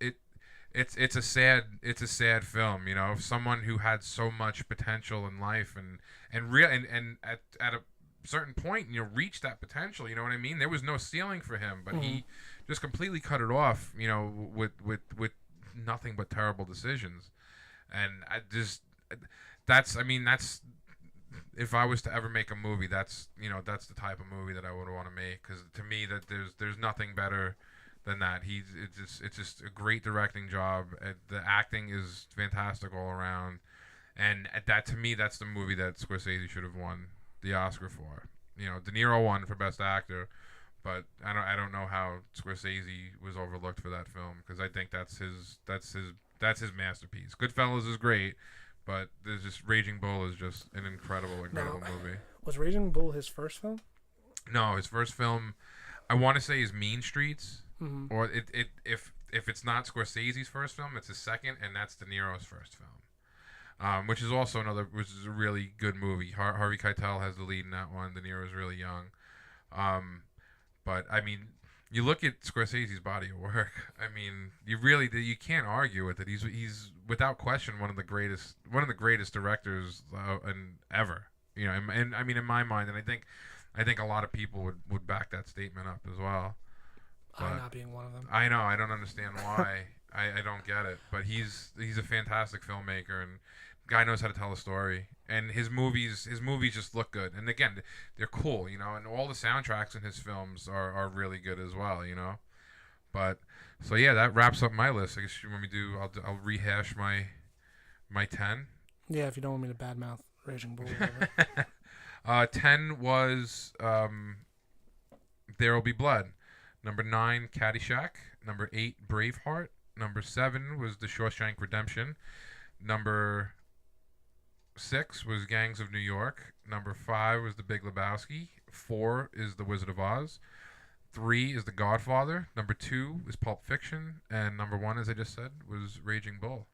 It's a sad film, Someone who had so much potential in life and at a certain point, reached that potential. You know what I mean? There was no ceiling for him, but he just completely cut it off. With nothing but terrible decisions, and that's if I was to ever make a movie, that's that's the type of movie that I would want to make, because to me that there's nothing better than that. It's just a great directing job. The acting is fantastic all around, and that to me that's the movie that Scorsese should have won the Oscar for. De Niro won for Best Actor, but I don't know how Scorsese was overlooked for that film, because I think that's his masterpiece. Goodfellas is great, but there's just Raging Bull is just an incredible movie. Was Raging Bull his first film? No, his first film, I want to say, is Mean Streets, or if it's not Scorsese's first film, it's his second, and that's De Niro's first film, which is a really good movie. Harvey Keitel has the lead in that one. De Niro is really young, but I mean, you look at Scorsese's body of work. I mean, you can't argue with it. He's without question one of the greatest directors ever. And I mean, in my mind, and I think a lot of people would back that statement up as well. I'm not being one of them. I know. I don't understand why. I don't get it. But he's a fantastic filmmaker, and guy knows how to tell a story. And his movies just look good. And again, they're cool, and all the soundtracks in his films are really good as well, But so yeah, that wraps up my list. I guess you want me to I'll rehash my 10. Yeah, if you don't want me to badmouth Raging Bull. 10 was There Will Be Blood. Number 9, Caddyshack. Number 8, Braveheart. Number 7 was The Shawshank Redemption. Number 6 was Gangs of New York. Number 5 was The Big Lebowski. 4 is The Wizard of Oz. 3 is The Godfather. Number 2 is Pulp Fiction. And number 1, as I just said, was Raging Bull.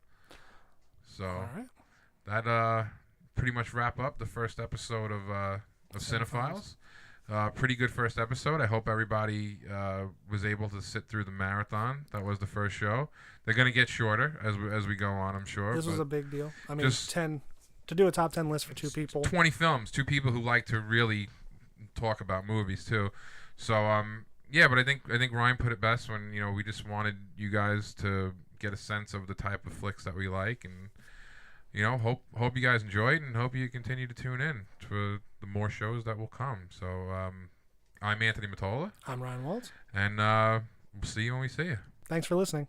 So All right. That pretty much wrap up the first episode of Cinephiles. Pretty good first episode. I hope everybody was able to sit through the marathon. That was the first show. They're going to get shorter as we go on, I'm sure. This was a big deal. I mean, 10 to do a top 10 list for 2 people. 20 films, 2 people who like to really talk about movies too. So yeah, but I think Ryan put it best when we just wanted you guys to get a sense of the type of flicks that we like, and hope you guys enjoyed, and hope you continue to tune in for the more shows that will come. So I'm Anthony Matola. I'm Ryan Waltz. And we'll see you when we see you. Thanks for listening.